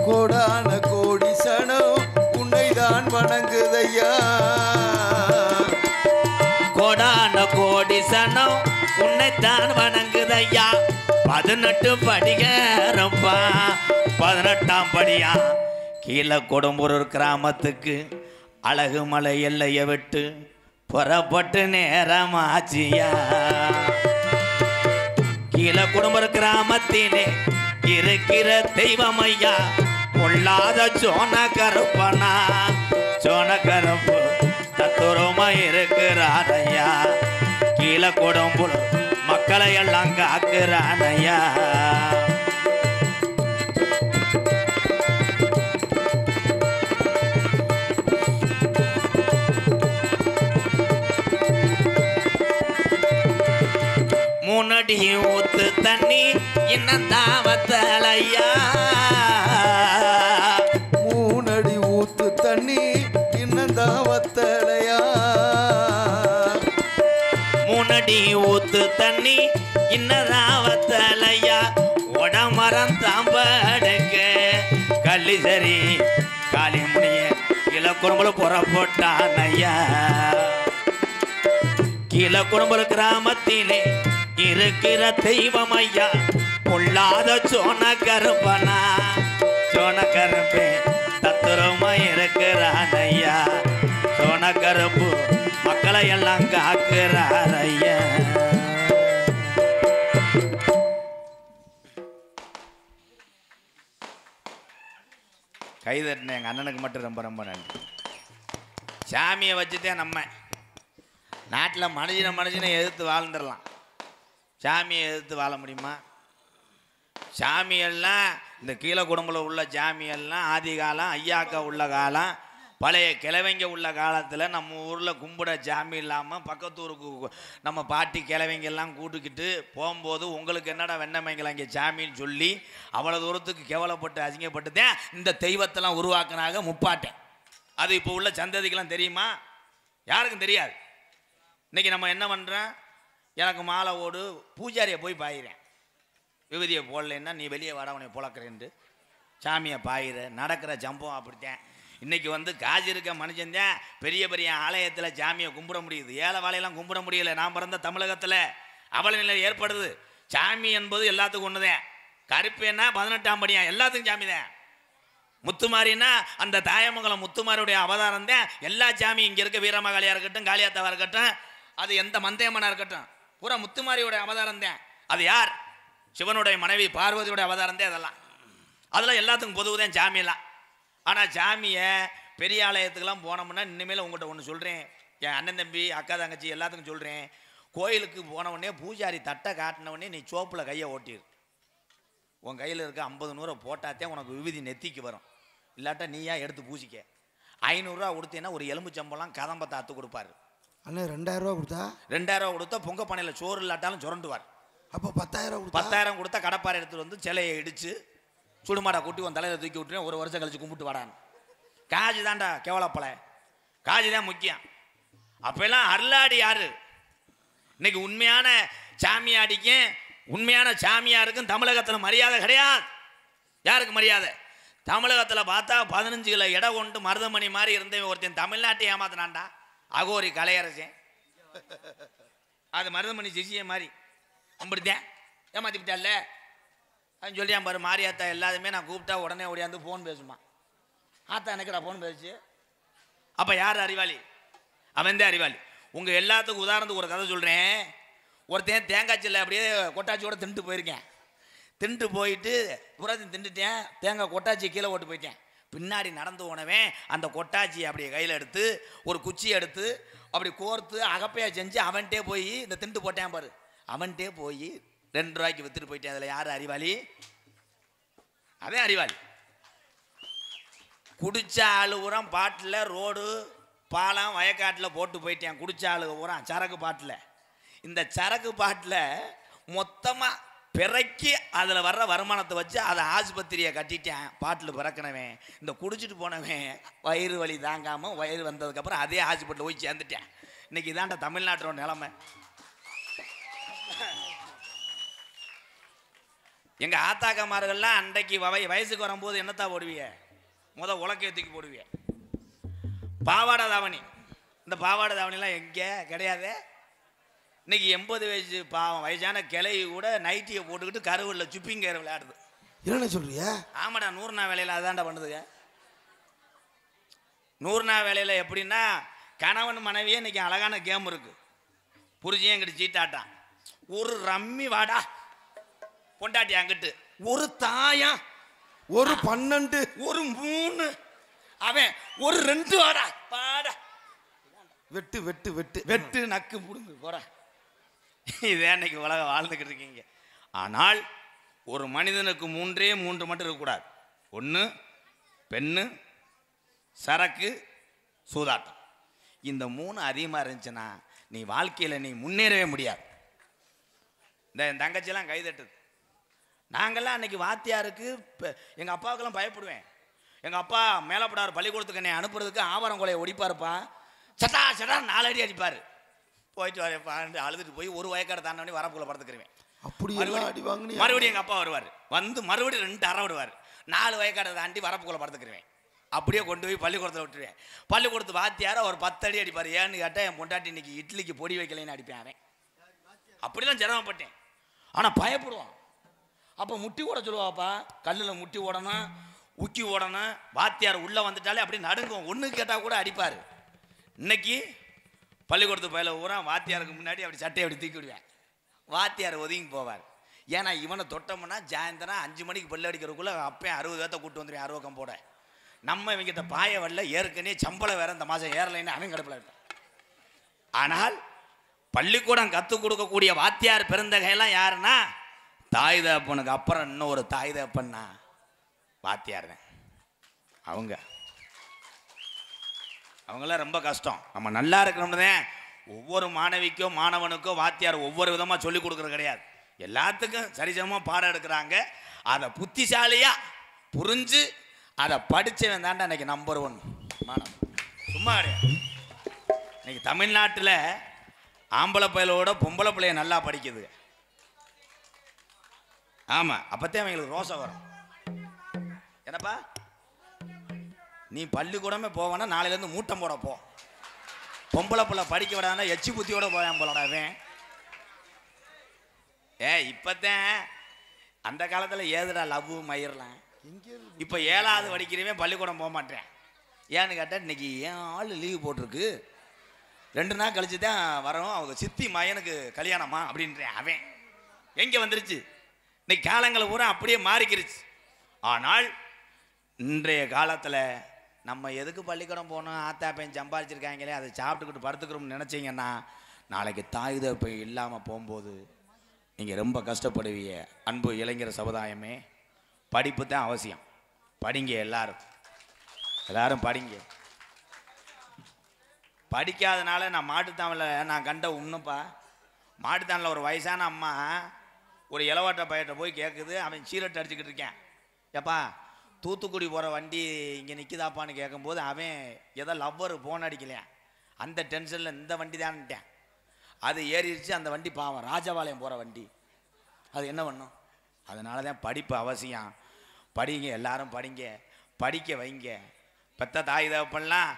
கோடான கோடி சனம் உன்னைதான் வணங்குதையா. கோடான கோடி சனம் உன்னைத்தான் வணங்குதையா. 18 படிகரப்பா 18ஆம் படியா. கீழே கொடும்பூர் கிராமத்துக்கு அழகு மலை எல்லையை விட்டு புறப்பட்டு நேரமாச்சியா. கீழே கொடும்பூர் கிராமத்திலே இருக்கிற தெய்வம் ஐயா பொல்லாத சோன கருப்பனா, சோன கருப்பு தத்துரமா இருக்கிறானையா. கீழே கொடும்பூர் மக்களை எல்லாம் காக்குறானையா. மூணடி ஊத்து தண்ணி இன்னும் தாவத்தலையா. 3 அடி ஊத்து தண்ணி இன்னும் தாவத்தலையா. 3 அடி ஊத்து தண்ணி இன்னும் தாவத்தலையா. உடமரம் தாம்படுக்க கள்ளி சரி காளி முனிய கீழே குடும்பல புறப்பட்டானையா. கீழே குடும்பல் கிராமத்திலே இருக்கிற தெய்வம் ஐயா பொல்லாத சோன கருப்பனா, சோன கருப்பே தத்துரமா இருக்கிறானையா. சோன கருப்பு மக்களை எல்லாம் காக்குறாரையா. கைதட்டின எங்கள் அண்ணனுக்கு மட்டும் ரொம்ப ரொம்ப நன்றி. சாமியை வச்சுட்டேன் நம்ம நாட்டில் மனுஷனை எதிர்த்து வாழ்ந்துடலாம். சாமியை எதிர்த்து வாழ முடியுமா? சாமியெல்லாம் இந்த கீழே குடும்பத்தில் உள்ள சாமியெல்லாம் ஆதி காலம் ஐயாக்கா உள்ள காலம் பழைய கிழவைங்க உள்ள காலத்தில் நம்ம ஊரில் கும்பிட சாமி இல்லாமல் பக்கத்தூருக்கு நம்ம பாட்டி கிழவைங்கெல்லாம் கூட்டுக்கிட்டு போகும்போது உங்களுக்கு என்னடா வெண்ணமைங்களா இங்கே சாமின்னு சொல்லி அவ்வளோ தூரத்துக்கு கேவலப்பட்டு அசிங்கப்பட்டுதான் இந்த தெய்வத்தெல்லாம் உருவாக்குனாங்க முப்பாட்டேன். அது இப்போ உள்ள சந்ததிக்கெல்லாம் தெரியுமா? யாருக்கும் தெரியாது. இன்றைக்கி நம்ம என்ன பண்ணுறோம், எனக்கு மாலை ஓடு பூஜாரியை போய் பாயிறேன், விபதியை போடலைன்னா நீ வெளியே வாட உன்னை புழக்கிறேன்ட்டு சாமியை பாயிற நடக்கிற சம்பவம் அப்படித்தான். இன்றைக்கி காசு இருக்க மனுஷன்தான் பெரிய பெரிய ஆலயத்தில் சாமியை கும்பிட முடியுது. ஏழை வாழையெல்லாம் கும்பிட முடியல. நான் பிறந்த தமிழகத்தில் அவல நிலை ஏற்படுது. சாமி என்பது எல்லாத்துக்கும் ஒண்ணுதான். கருப்பேன்னா 18ஆம் படியா எல்லாத்துக்கும் சாமி தான். முத்துமாரின்னா அந்த தாயமங்கலம் முத்துமாரியுடைய அவதாரம் தான். எல்லா சாமி இங்க இருக்க வீரமகாளியா இருக்கட்டும், காளியாத்தாவா இருக்கட்டும், அது எந்த மந்தையம்மனா இருக்கட்டும், பூரா முத்துமாரியோட அவதாரம் தான். அது யார்? சிவனுடைய மனைவி பார்வதியோட அவதாரம் தான். அதெல்லாம் எல்லாத்துக்கும் பொதுவுதான் சாமியெல்லாம். ஆனால் சாமியை பெரிய ஆலயத்துக்கெல்லாம் போனோம்னா, இனிமேல் உங்கள்கிட்ட ஒன்று சொல்கிறேன், என் அண்ணன் தம்பி அக்கா தங்கச்சி எல்லாத்துக்கும் சொல்கிறேன், கோயிலுக்கு போனவுடனே பூஜாரி தட்டை காட்டினவுடனே நீ சோப்பில் கையை ஓட்டிடு. உன் கையில் இருக்க 50 நூறை போட்டாத்தே உனக்கு விபூதி நெத்திக்கு வரும். இல்லாட்டா நீயா எடுத்து பூசிக்க. 500 ரூபா கொடுத்தீங்கன்னா ஒரு எலும்பு சம்பளம் கதம்பத்தை அத்து கொடுப்பாரு. அண்ணே 2000 ரூபா கொடுத்தா? 2000 ரூபா கொடுத்தா பொங்க பானையில் சோறு இல்லாட்டாலும் சுரண்டுவார். அப்போ 10,000 கொடுத்தா? 10,000 கொடுத்தா கடப்பாறை எடுத்துகிட்டு வந்து சிலையை இடித்து சுடுமாடா கூட்டி உன் தலையில் தூக்கி விட்டுருவேன், 1 வருஷம் கழிச்சு கும்பிட்டு வாடான்னு. காஜி தான்டா கேவலப்பலை, காஜி தான் முக்கியம். அப்பெல்லாம் அருளாடி யாரு? இன்னைக்கு உண்மையான சாமியாடிக்கும் உண்மையான சாமியாருக்கும் தமிழகத்தில் மரியாதை கிடையாது. யாருக்கு மரியாதை? தமிழகத்தில் பார்த்தா 15 கிலோ எடை கொண்டு மருதமணி மாதிரி இருந்தவன் ஒருத்தன் தமிழ்நாட்டை ஏமாத்தினான்டா. அகோரி கலையரசன், அது மருதமணி ஜெசிய மாதிரி அப்படித்தான் ஏமாத்தி விட்டால. அப்படின்னு சொல்லியான் பாரு. மாரியாத்தா எல்லாருமே நான் கூப்பிட்டா உடனே ஓடியாந்து ஃபோன் பேசுமா. ஆத்தா எனக்குடா ஃபோன் பேசுச்சு. அப்போ யார் அறிவாளி? அவன் தான் அறிவாளி. உங்கள் எல்லாத்துக்கும் உதாரணத்துக்கு ஒரு கதை சொல்கிறேன். ஒருத்தன் தேங்காய் சில்லை அப்படியே கொட்டாச்சியோட தின்ட்டு போயிருக்கேன். தின்ட்டு போயிட்டு புறத்தையும் தின்ட்டுட்டேன், தேங்காய் கொட்டாச்சி கீழே ஓட்டு போயிட்டேன். பின்னாடி நடந்து போனவன் அந்த கொட்டாச்சியை அப்படியே கையில் எடுத்து ஒரு குச்சி எடுத்து அப்படி கோர்த்து அகப்பையாக செஞ்சு அவன்கிட்டே போய் இந்த தின்ட்டு போட்டேன் பாரு, அவன்கிட்டே போய் 2 ரூபாய்க்கு விற்றுட்டு போயிட்டேன். அதில் யார் அறிவாளி? அதே அறிவாளி. குடிச்ச ஆளு உரம் பாட்டில் ரோடு பாலம் வயக்காட்டில் போட்டு போயிட்டேன். குடிச்ச ஆளு உரம் சரக்கு பாட்டில். இந்த சரக்கு பாட்டில் மொத்தமாக பிறக்கி அதில் வர்ற வருமானத்தை வச்சு அதை ஆஸ்பத்திரியை கட்டிட்டேன். பாட்டில் பிறக்கினவன் இந்த குடிச்சிட்டு போனவன் வயிறு வலி தாங்காமல் வயிறு வந்ததுக்கப்புறம் அதே ஹாஸ்பிட்டலில் போய் சேர்ந்துட்டேன். இன்னைக்கு இதாண்ட தமிழ்நாட்டோட நிலைமை. எங்கள் ஆத்தாக்கமார்கள்லாம் அன்றைக்கு வயசுக்கு வரும்போது என்னத்தான் போடுவிய? உலக்கையை தூக்கி போடுவிய. பாவாடை தாவணி. இந்த பாவாடை தாவணிலாம் எங்கே கிடையாது. இன்னைக்கு 80 வயசு வயசான கிளை கூட நைட்டியை போட்டுக்கிட்டு கருவில் சுப்பிங்கயிறு விளையாடுது. என்ன சொல்றிய? ஆமாடா, 100 நாள் வேலையில் அதான்டா பண்ணுதுங்க. 100 நாள் வேலையில் எப்படின்னா, கணவன் மனைவியே இன்னைக்கு அழகான கேம் இருக்கு. புரிஞ்சியே எங்கிட்ட சீட்டாட்டான். ஒரு ரம்மி வாடா பொண்டாட்டி அங்கிட்டு, ஒரு தாயா, ஒரு 12, ஒரு 3, அவன் ஒரு 2 வாடா பாடா, வெட்டு வெட்டு வெட்டு வெட்டு நக்கு புடுங்கு போற. இதே இன்னைக்கு உலகம் வாழ்ந்துக்கிட்டு இருக்கீங்க. ஆனால் ஒரு மனிதனுக்கு 3 மட்டும் இருக்கக்கூடாது. 1 பெண்ணு, சரக்கு, சூதாட்டம். இந்த 3 அதிகமாக இருந்துச்சுன்னா நீ வாழ்க்கையில் நீ முன்னேறவே முடியாது. இந்த தங்கச்சியெல்லாம் கைதட்டுது. நாங்கள்லாம் அன்றைக்கி வாத்தியாருக்கு எங்கள் அப்பாவுக்கெல்லாம் பயப்படுவேன். எங்கள் அப்பா மேலப்படார் பள்ளிக்கூடத்துக்கு என்னை அனுப்புறதுக்கு ஆவாரம் கொலையை ஒடிப்பாருப்பா. சட்டா சட்டா 4 அடி அடிப்பார். போயிட்டு வரேன்ப்பா அழுதுட்டு போய் ஒரு வயக்காடு தாண்டவனே வரப்புக்குள்ள படுத்துக்கிறேன். அப்படி அடி வாங்கினீங்க. மறுபடியும் எங்கள் அப்பா வருவார். வந்து மறுபடியும் 2 அரை விடுவார். 4 வயக்காடை தாண்டி வரப்புக்குள்ள படுத்துக்கிறேன். அப்படியே கொண்டு போய் பள்ளிக்கூடத்தில் விட்டுருவேன். பள்ளிக்கூடத்து வாத்தியார ஒரு 10 அடி அடிப்பார். ஏன்னு கேட்டால் என் பொண்டாட்டி இன்னைக்கு இட்லிக்கு பொடி வைக்கலைன்னு அடிப்பேன். அவன் அப்படிலாம் சிரமப்பட்டேன். ஆனால் பயப்படுவான். அப்போ முட்டி ஓட சொல்லுவாப்பா. கல்லில் முட்டி ஓடணும், உக்கி ஓடணும். வாத்தியார் உள்ளே வந்துட்டாலே அப்படி நடுங்கும். ஒன்று கேட்டால் கூட அடிப்பார். இன்னைக்கு பள்ளிக்கூடத்து பயில ஊரா வாத்தியாருக்கு முன்னாடி அப்படி சட்டையை அப்படி தூக்கி விடுவேன். வாத்தியார் ஒதுங்கி போவார். ஏன்னா இவனை தொட்டோம்னா சாயந்தரம் 5 மணிக்கு பல்லு அடிக்கிறதுக்குள்ளே அப்பயும் 60 பேர்த்த கூட்டு வந்துடுவேன். 60 கம்போட நம்ம இவங்கிட்ட பாய வரல. ஏற்கனவே சம்பளம் வேற இந்த மாதம் ஏறலைன்னு அவன் கிடப்பில் இருப்பான். ஆனால் பள்ளிக்கூடம் கற்றுக் கொடுக்கக்கூடிய வாத்தியார் பெருந்தகையெல்லாம் யாருன்னா, தாய் தகப்பனுக்கு அப்புறம் இன்னொரு தாய் தகப்பன்னா வாத்தியார் தான். அவங்களாம் ரொம்ப கஷ்டம். நம்ம நல்லா இருக்கணும்னு தான் ஒவ்வொரு மாணவிக்கோ மாணவனுக்கோ வாத்தியார் ஒவ்வொரு விதமாக சொல்லிக் கொடுக்குறது கிடையாது. எல்லாத்துக்கும் சரிசமமாக பாடம் எடுக்கிறாங்க. அதை புத்திசாலியாக புரிஞ்சு அதை படித்தவன் தாண்டா இன்னைக்கு நம்பர் 1 மாணவன். சும்மா கிடையாது. இன்னைக்கு தமிழ்நாட்டில் ஆம்பளை பையலோட பொம்பளை பிள்ளைய நல்லா படிக்குது. ஆமாம், அப்போத்தான் அவங்களுக்கு ரோசை வரும். என்னப்பா நீ பள்ளிக்கூடமே போவானா நாளையிலேருந்து மூட்டம் போட போ. பொம்பளை பிள்ளை படிக்க விடாதுன்னா எச்சி புத்தியோட போயான் போலடாவேன். இப்பதான் அந்த காலத்தில் ஏதுடா லவ் மயிரலாம். இங்கே இப்போ 7வது படிக்கிறவன் பள்ளிக்கூடம் போக மாட்டேன். ஏன்னு கேட்டால் இன்னைக்கு ஏன் ஆள் லீவு போட்டிருக்கு, 2 நாள் கழிச்சு தான் வரோம், அவங்க சித்தி மயனுக்கு கல்யாணமா அப்படின்றேன். அவன் எங்கே வந்துருச்சு, இன்னைக்கு காலங்களை பூரா அப்படியே மாறிக்கிருச்சு. ஆனால் இன்றைய காலத்தில் நம்ம எதுக்கு பள்ளிக்கூடம் போகணும், ஆத்தா பையன் சம்பாதிச்சிருக்காங்களே அதை சாப்பிட்டுக்கிட்டு படுத்துக்கிறோம்னு நினச்சிங்கன்னா நாளைக்கு தாய் தகப்பை இல்லாமல் போகும்போது நீங்கள் ரொம்ப கஷ்டப்படுவீங்க. அன்பு இளைஞர் சமுதாயமே, படிப்பு தான் அவசியம். படிங்க, எல்லாரும் படிங்க. படிக்காதனால நான் மாட்டுத்தானில் நான் கண்ட உண்மைப்பா. மாட்டுத்தானில் ஒரு வயசான அம்மா ஒரு இளவாட்ட பையட்ட போய் கேட்குது. அவன் சீரட் அடிச்சுக்கிட்டு இருக்கேன். ஏப்பா தூத்துக்குடி போகிற வண்டி இங்கே நிற்கிதாப்பான்னு கேட்கும்போது அவன் ஏதோ லவ்வர் ஃபோன் அடிக்கலையா, அந்த டென்ஷனில் இந்த வண்டி தான்ட்டேன். அது ஏறிடுச்சு. அந்த வண்டி பாவம் ராஜபாளையம் போகிற வண்டி, அது என்ன பண்ணும்? அதனால தான் படிப்பு அவசியம். படிங்க, எல்லாரும் படிங்க, படிக்க வைங்க. பெத்த தாய் தகப்பன்லாம்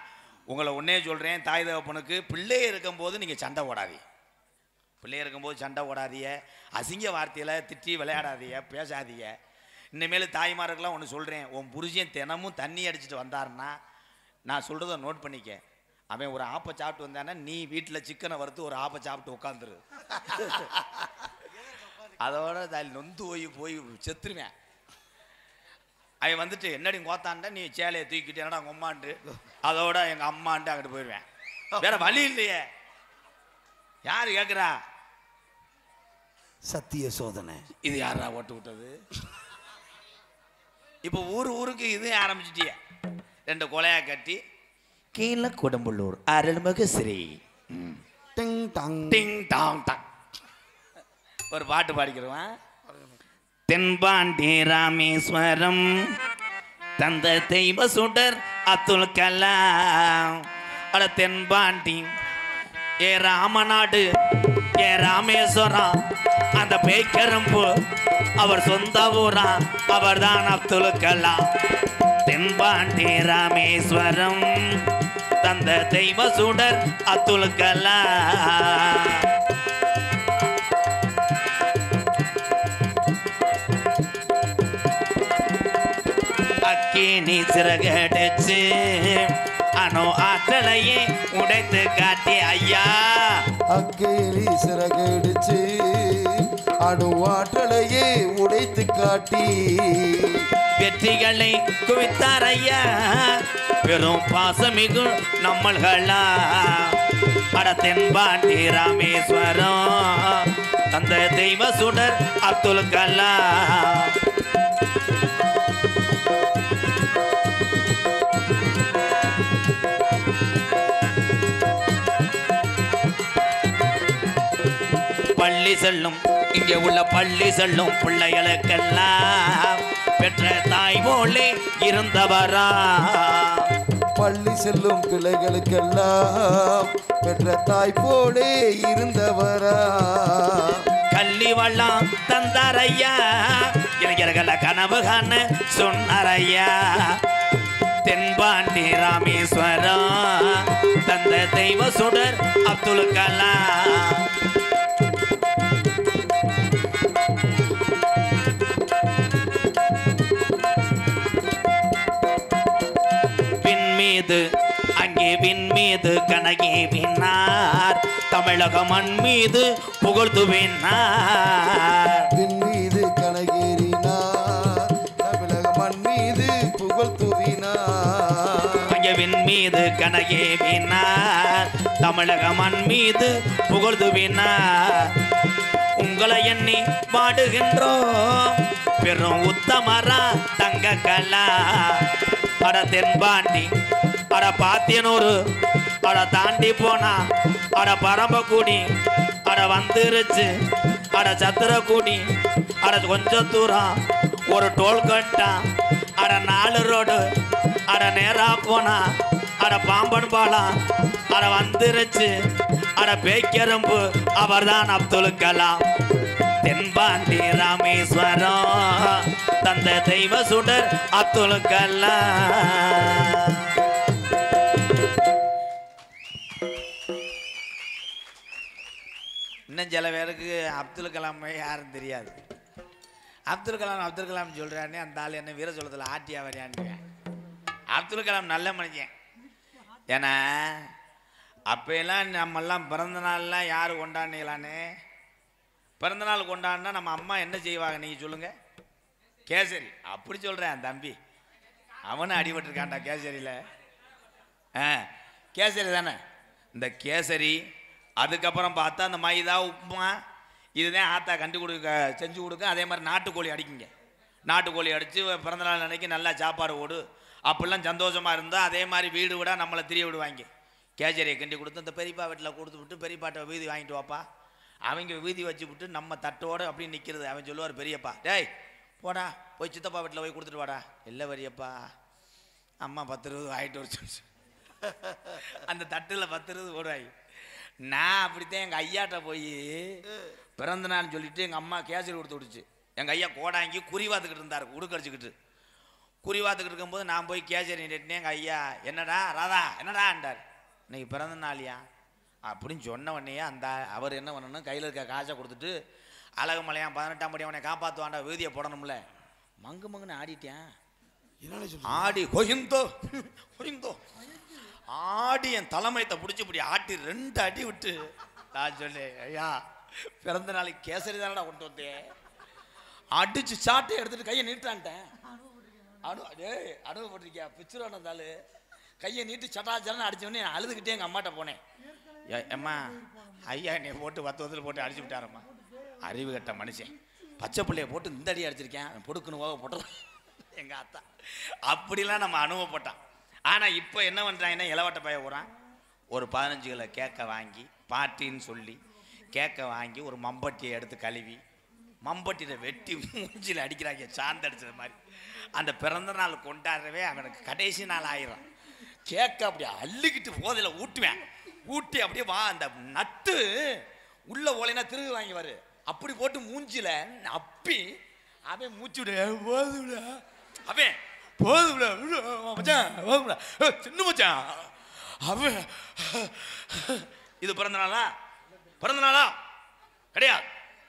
உங்களை ஒன்றே சொல்கிறேன், தாய் தகப்பனுக்கு பிள்ளை இருக்கும்போது நீங்கள் சண்டை ஓடாதீங்க. பிள்ளை இருக்கும்போது சண்டை ஓடாதீங்க, அசிங்க வார்த்தையில் திட்டி விளையாடாதீங்க, பேசாதீங்க. இனிமேல் தாய்மாருக்கெல்லாம் ஒன்று சொல்கிறேன், உன் புருஷன் தினமும் தண்ணி அடிச்சுட்டு வந்தாருன்னா நான் சொல்கிறத நோட் பண்ணிக்க. அவன் ஒரு ஆப்பை சாப்பிட்டு வந்தானா நீ வீட்டில் சிக்கனை வறுத்து ஒரு ஆப்பை சாப்பிட்டு உட்காந்துரு. அதோட நொந்து போய் செத்துருவேன். அவன் வந்துட்டு என்னடி கோத்தான்டா நீ சேலையை தூக்கிட்டு என்னடா உங்கள் அம்மாண்டு, அதோட எங்கள் அம்மான்ட்டு அங்கிட்டு போயிடுவேன். வேற வழி இல்லையே. யார் கேட்குறா? சத்திய சோதனை. இது யாரா ஓட்டு விட்டது? இப்போ ஊருக்கு இது ஆரம்பிச்சிட்டிய. 2 கொலையா கட்டி கீழே கொடும்புள்ளூர் அருள்மிகு ஸ்ரீ டிங் டாங் டிங் டாங் டாங் ஒரு பாட்டு பாடிக்கிறோம். தென்பாண்டி ராமேஸ்வரம் தந்த தெய்வ சுடர் அத்துல் கலாம். அட தென்பாண்டி ஏ ராமநாடு ஏ ராமேஸ்வரம் அந்த பேய்கரும்பு அவர் சொந்த ஊரா, அவர் தான் அப்துல் கலாம். தென்பாண்டி ராமேஸ்வரம் தந்த தெய்வ சுடர் அப்துல் கலாம். அக்கினி சிறகடிச்சு அணு ஆற்றலையே உடைத்து காட்டி ஐயா. அக்கினி சிறகடிச்சு அணு ஆற்றலையே உடைத்து காட்டி வெற்றிகளை குவித்தார் ஐயா. பெரும் பாசமிகு நம்மள்களா. அட தென்பாண்டி ராமேஸ்வரம் அந்த தெய்வ சுடர் அப்துல் கலாம். பள்ளி செல்லும் இங்கே உள்ள பள்ளி செல்லும் பிள்ளைகளுக்கெல்லாம் பெற்ற தாய் போலே இருந்தவரா. பள்ளி செல்லும் பிள்ளைகளுக்கெல்லாம் பெற்ற தாய் போலே இருந்தவரா. கல்வி வள்ளம் தந்தாரையா, இளைஞர்கள கனவு காண சொன்னாரையா. தென்பாண்டி ராமேஸ்வரம் தந்த தெய்வ சுடர் அப்துல் கலாம். அங்கே விண் மீது கனகி விண்ணார், தமிழக மண் மீது புகழ்ந்து விண்ணார். விண் மீது கனகேறினார், தமிழக மண் மீது புகழ்ந்துவினார். அங்கே விண் மீது கனகி விண்ணார், தமிழக மண் மீது புகழ்ந்து விண்ணார். உங்களை எண்ணி பாடுகின்றோம் பெரும் உத்தமரா தங்க கலா. அட தென்பாண்டி அட பாத்தியனூர் அட தாண்டி போனா அட பரம்பக்கூடி அட வந்துருச்சு. அட சத்திரக்கூடி அட கொஞ்சம் தூரம் ஒரு டோல் கட்டா. அட 4 ரோடு அட நேரா போனா அட பாம்பன் பாலம் அட வந்துருச்சு. அட பேய்கரும்பு அவர்தான் அப்துல் கலாம். தென்பாண்டி ராமேஸ்வரம் தந்த தெய்வ சுடர் அப்துல் கலாம். இன்னும் சில பேருக்கு அப்துல் கலாம் யாரும் தெரியாது. அப்துல் கலாம் சொல்கிறானே அந்த ஆள் என்ன வீர சொல்லத்தில் ஆட்டியா வரையான்னு. அப்துல் கலாம் நல்ல மனுஷன். ஏன்னா அப்போல்லாம் நம்மெல்லாம் பிறந்த நாள்லாம் யார் கொண்டாடினீங்களானே? பிறந்த நாள் கொண்டாடினா நம்ம அம்மா என்ன செய்வாங்க நீங்கள் சொல்லுங்கள்? கேசரி. அப்படி சொல்கிறேன் தம்பி, அவனும் அடிபட்டிருக்கான்டா கேசரியில். கேசரி தானே இந்த கேசரி. அதுக்கப்புறம் பார்த்தா அந்த மைதா உப்புமா இதுதான் ஆத்தா செஞ்சு கொடுக்க. அதே மாதிரி நாட்டுக்கோழி அடிக்குங்க. நாட்டுக்கோழி அடித்து பிறந்தநாள் அன்னைக்கு நல்லா சாப்பாடு ஓடு. அப்படிலாம் சந்தோஷமாக இருந்தால் அதே மாதிரி வீடு விட நம்மளை திரிய விடுவாங்க. கேசரியை கிண்டி கொடுத்து இந்த பெரியப்பா வீட்டில் கொடுத்து விட்டு பெரியப்பாட்ட வீதி வாங்கிட்டு வாப்பா. அவங்க வீதி வச்சு விட்டு நம்ம தட்டோடு அப்படி நிற்கிறது. அவன் சொல்லுவார் பெரியப்பா, டேய் போடா போய் சித்தப்பா வீட்டில் போய் கொடுத்துட்டு வாடா. இல்லை பெரியப்பா அம்மா 10-20 வாங்கிட்டு வச்சு அந்த தட்டில் 10-20 ஓடுவாங்க. நான் அப்படித்தான் எங்கள் ஐயாட்ட போய் பிறந்தநாள்னு சொல்லிட்டு எங்கள் அம்மா கேசரி கொடுத்து விடுச்சு. எங்கள் ஐயா கோடாங்கி குறிவாத்துக்கிட்டு இருந்தார், உடுக்கடிச்சிக்கிட்டு குறிவாத்துக்கிட்டு இருக்கும்போது நான் போய் கேசரி நெட்டினேன். எங்கள் ஐயா என்னடா ராதா என்னடான்டார். இன்னைக்கு பிறந்த நாளியா அப்படின்னு சொன்ன உடனே அந்த அவர் என்ன பண்ணணும், கையில் இருக்க காசை கொடுத்துட்டு அழகு மலையான் 18ஆம் படி அவனை காப்பாற்றுவான்டா வீதியை போடணும்ல. மங்குன்னு ஆடிட்டேன். ஆடி கொய்ந்தோ ஆடி என் தலைமையத்தை பிடிச்சி இப்படி ஆட்டி 2 அடி விட்டு நான் சொன்னேன், ஐயா பிறந்த நாளைக்கு கேசரி தானடா கொண்டு வந்தேன். அடிச்சு சாட்டை எடுத்துட்டு கையை நீட்டான்ட்டேன். அனுபவப்பட்டிருக்கியா பிச்சுருவான இருந்தாலும் கையை நீட்டு சட்டாச்சாரன்னு அடிச்சோடனே நான் அழுதுகிட்டே எங்கள் அம்மாட்ட போனேன். அம்மா ஐயா என்னை போட்டு 10 போட்டு அடிச்சு விட்டாரம்மா. அறிவு கட்ட மனுஷன் பச்சை பிள்ளைய போட்டு இந்த அடி அடிச்சிருக்கேன் பொடுக்குன்னு போட்டு எங்கள் அத்தா அப்படிலாம் நம்ம அனுபவப்பட்டான். ஆனால் இப்போ என்ன பண்ணுறாங்கன்னா இளவட்ட பைய போகிறான். ஒரு 15 கிலோ கேக்கை வாங்கி பாட்டின்னு சொல்லி கேக்கை வாங்கி ஒரு மம்பட்டியை எடுத்து கழுவி மம்பட்டியில் வெட்டி மூஞ்சியில் அடிக்கிறாங்க சாந்து அடிச்சது மாதிரி. அந்த பிறந்த நாள் கொண்டாடுறவே அவனுக்கு கடைசி நாள் ஆயிரும். கேக்க அப்படியே அள்ளிக்கிட்டு போதையில் ஊட்டுவேன். ஊட்டி அப்படியே அந்த நட்டு உள்ள ஓலைனா திருகு வாங்கிவாரு. அப்படி போட்டு மூஞ்சில அப்பி அவன் மூச்சு விட போதுவிட அவன் போதுவிட மச்சான் போதுவிட சின்ன மச்சான் அவன். இது பிறந்த நாளா கிடையாது.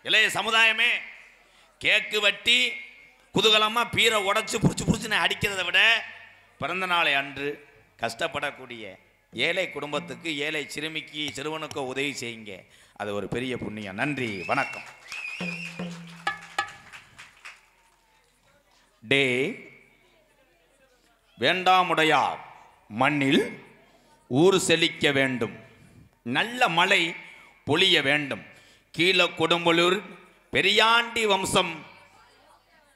இளைய சமுதாயமே கேக்கு வெட்டி குதூகலமாக பீரை உடச்சி புடிச்சுன்னு அடிக்கிறத விட பிறந்த நாளை அன்று கஷ்டப்படக்கூடிய ஏழை குடும்பத்துக்கு ஏழை சிறுமிக்கு சிறுவனுக்கோ உதவி செய்யுங்க. அது ஒரு பெரிய புண்ணியம். நன்றி, வணக்கம். டே வேண்டாமுடையார் மண்ணில் ஊர் செழிக்க வேண்டும், நல்ல மழை பொழிய வேண்டும், கீழ கொடும்பலூர் பெரியாண்டி வம்சம்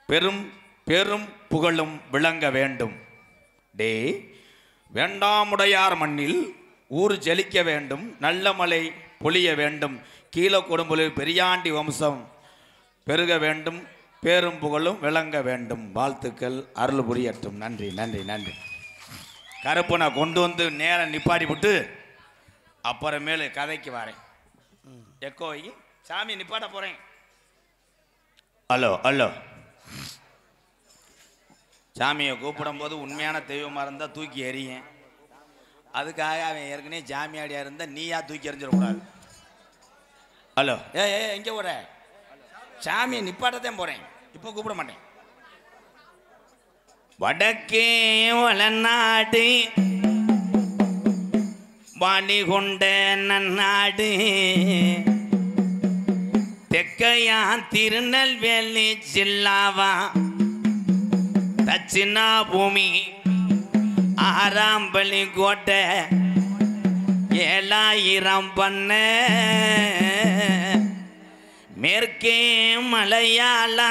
பெரும் பெரும் புகழும் விளங்க வேண்டும். டே வேண்டாமுடையார் மண்ணில் ஊர் செழிக்க வேண்டும், நல்ல மழை பொழிய வேண்டும், கீழ கொடும்பலூர் பெரியாண்டி வம்சம் பெருக வேண்டும், பேரும் புகழும் விளங்க வேண்டும். வாழ்த்துக்கள், அருள் புரியட்டும். நன்றி நன்றி நன்றி. கருப்பனை கொண்டு வந்து நேரம் நிப்பாடி விட்டு அப்புறமேலு கதைக்கு வரேன். எக்கோய் சாமி நிப்பாட்ட போறேன். Hello hello. சாமியை கூப்பிடும் போது உண்மையான தெய்வமாக இருந்தால் தூக்கி எறியேன். அதுக்காக அவன் ஏற்கனவே ஜாமியாடியாக இருந்தால் நீயா தூக்கி எறிஞ்சிடக்கூடாது. ஹலோ ஏ எங்கே போற? சாமியை நிப்பாட்டத்தான் போகிறேன், இப்போ கூப்பிட மாட்டேன். வடக்கே வளநாடு வாணி கொண்ட நன்னாடு, தெக்கையா திருநெல்வேலி ஜில்லாவா தட்சிணா பூமி ஆறாம்பலி கோட்டை 7000 பண்ண மேற்கே மலையாளா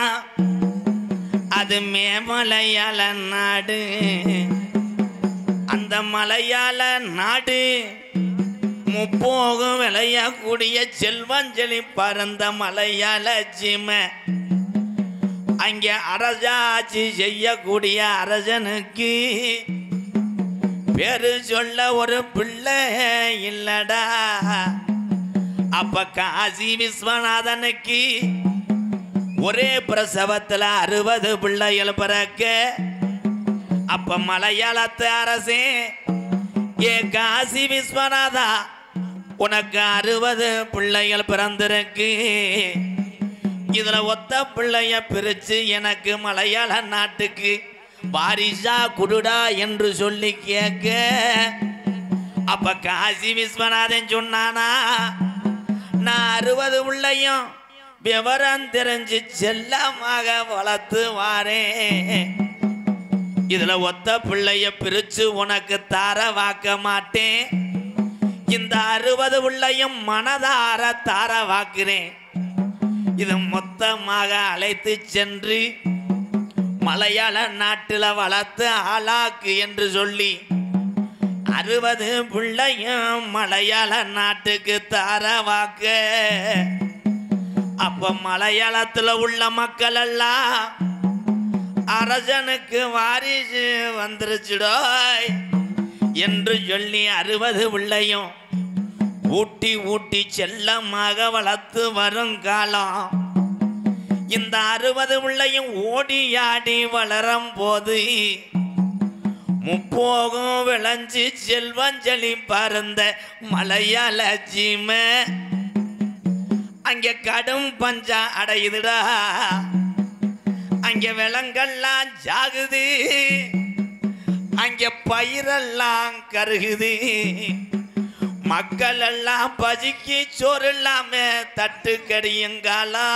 அது மேமலையாள நாடு. அந்த மலையாள நாடு முப்போகம் விளையக்கூடிய செல்வஞ்சலி பறந்த மலையாள சீமை. அங்கே அரசாட்சி செய்யக்கூடிய அரசனுக்கு பேரு சொல்ல ஒரு பிள்ளை இல்லடா. அப்ப காசி விஸ்வநாதனுக்கு ஒரே பிரசவத்தில் 60 பிள்ளைகள் பிறக்க. அப்ப மலையாளத்து அரசே ஏ காசி விஸ்வநாதா உனக்கு 60 பிள்ளைகள் பிறந்திருக்கு. இதுல ஒத்த பிள்ளைய பிரிச்சு எனக்கு மலையாள நாட்டுக்கு வாரிசா குடுடா என்று சொல்லி கேட்க, அப்ப காசி விஸ்வநாதன் சொன்னானா, நான் 60 பிள்ளையும் விவரம் தெரிஞ்சு செல்லமாக வளர்த்து வாரேன். இதுல ஒத்த பிள்ளைய பிரிச்சு உனக்கு தார வாக்க மாட்டேன். இந்த 60 பிள்ளையும் மனதார தார வாக்குறேன். இது மொத்தமாக அழைத்து சென்று மலையாள நாட்டில் வளர்த்து ஆளாக்கு என்று சொல்லி 60 பிள்ளையும் மலையாள நாட்டுக்கு தார வாக்க. அப்ப மலையாளத்தில் உள்ள மக்கள் எல்லாம் அரசனுக்கு வாரிசு வந்துருச்சுடோய் என்று சொல்லி 60 பிள்ளையும் ஊட்டி ஊட்டி செல்லமாக வளர்த்து வரும் காலம். இந்த 60 பிள்ளையும் ஓடி ஆடி வளரும் போது முப்போகம் விளைஞ்சு செல்வஞ்சலி பருந்த மலையாள சீமை அங்க கடும் பஞ்சா அடையுதுடா. அங்க விலங்கெல்லாம் ஜாகுது, அங்க பயிரெல்லாம் கருகுது, மக்கள் எல்லாம் பசிக்கு சோறு இல்லாம தட்டு கடியுங்காலா.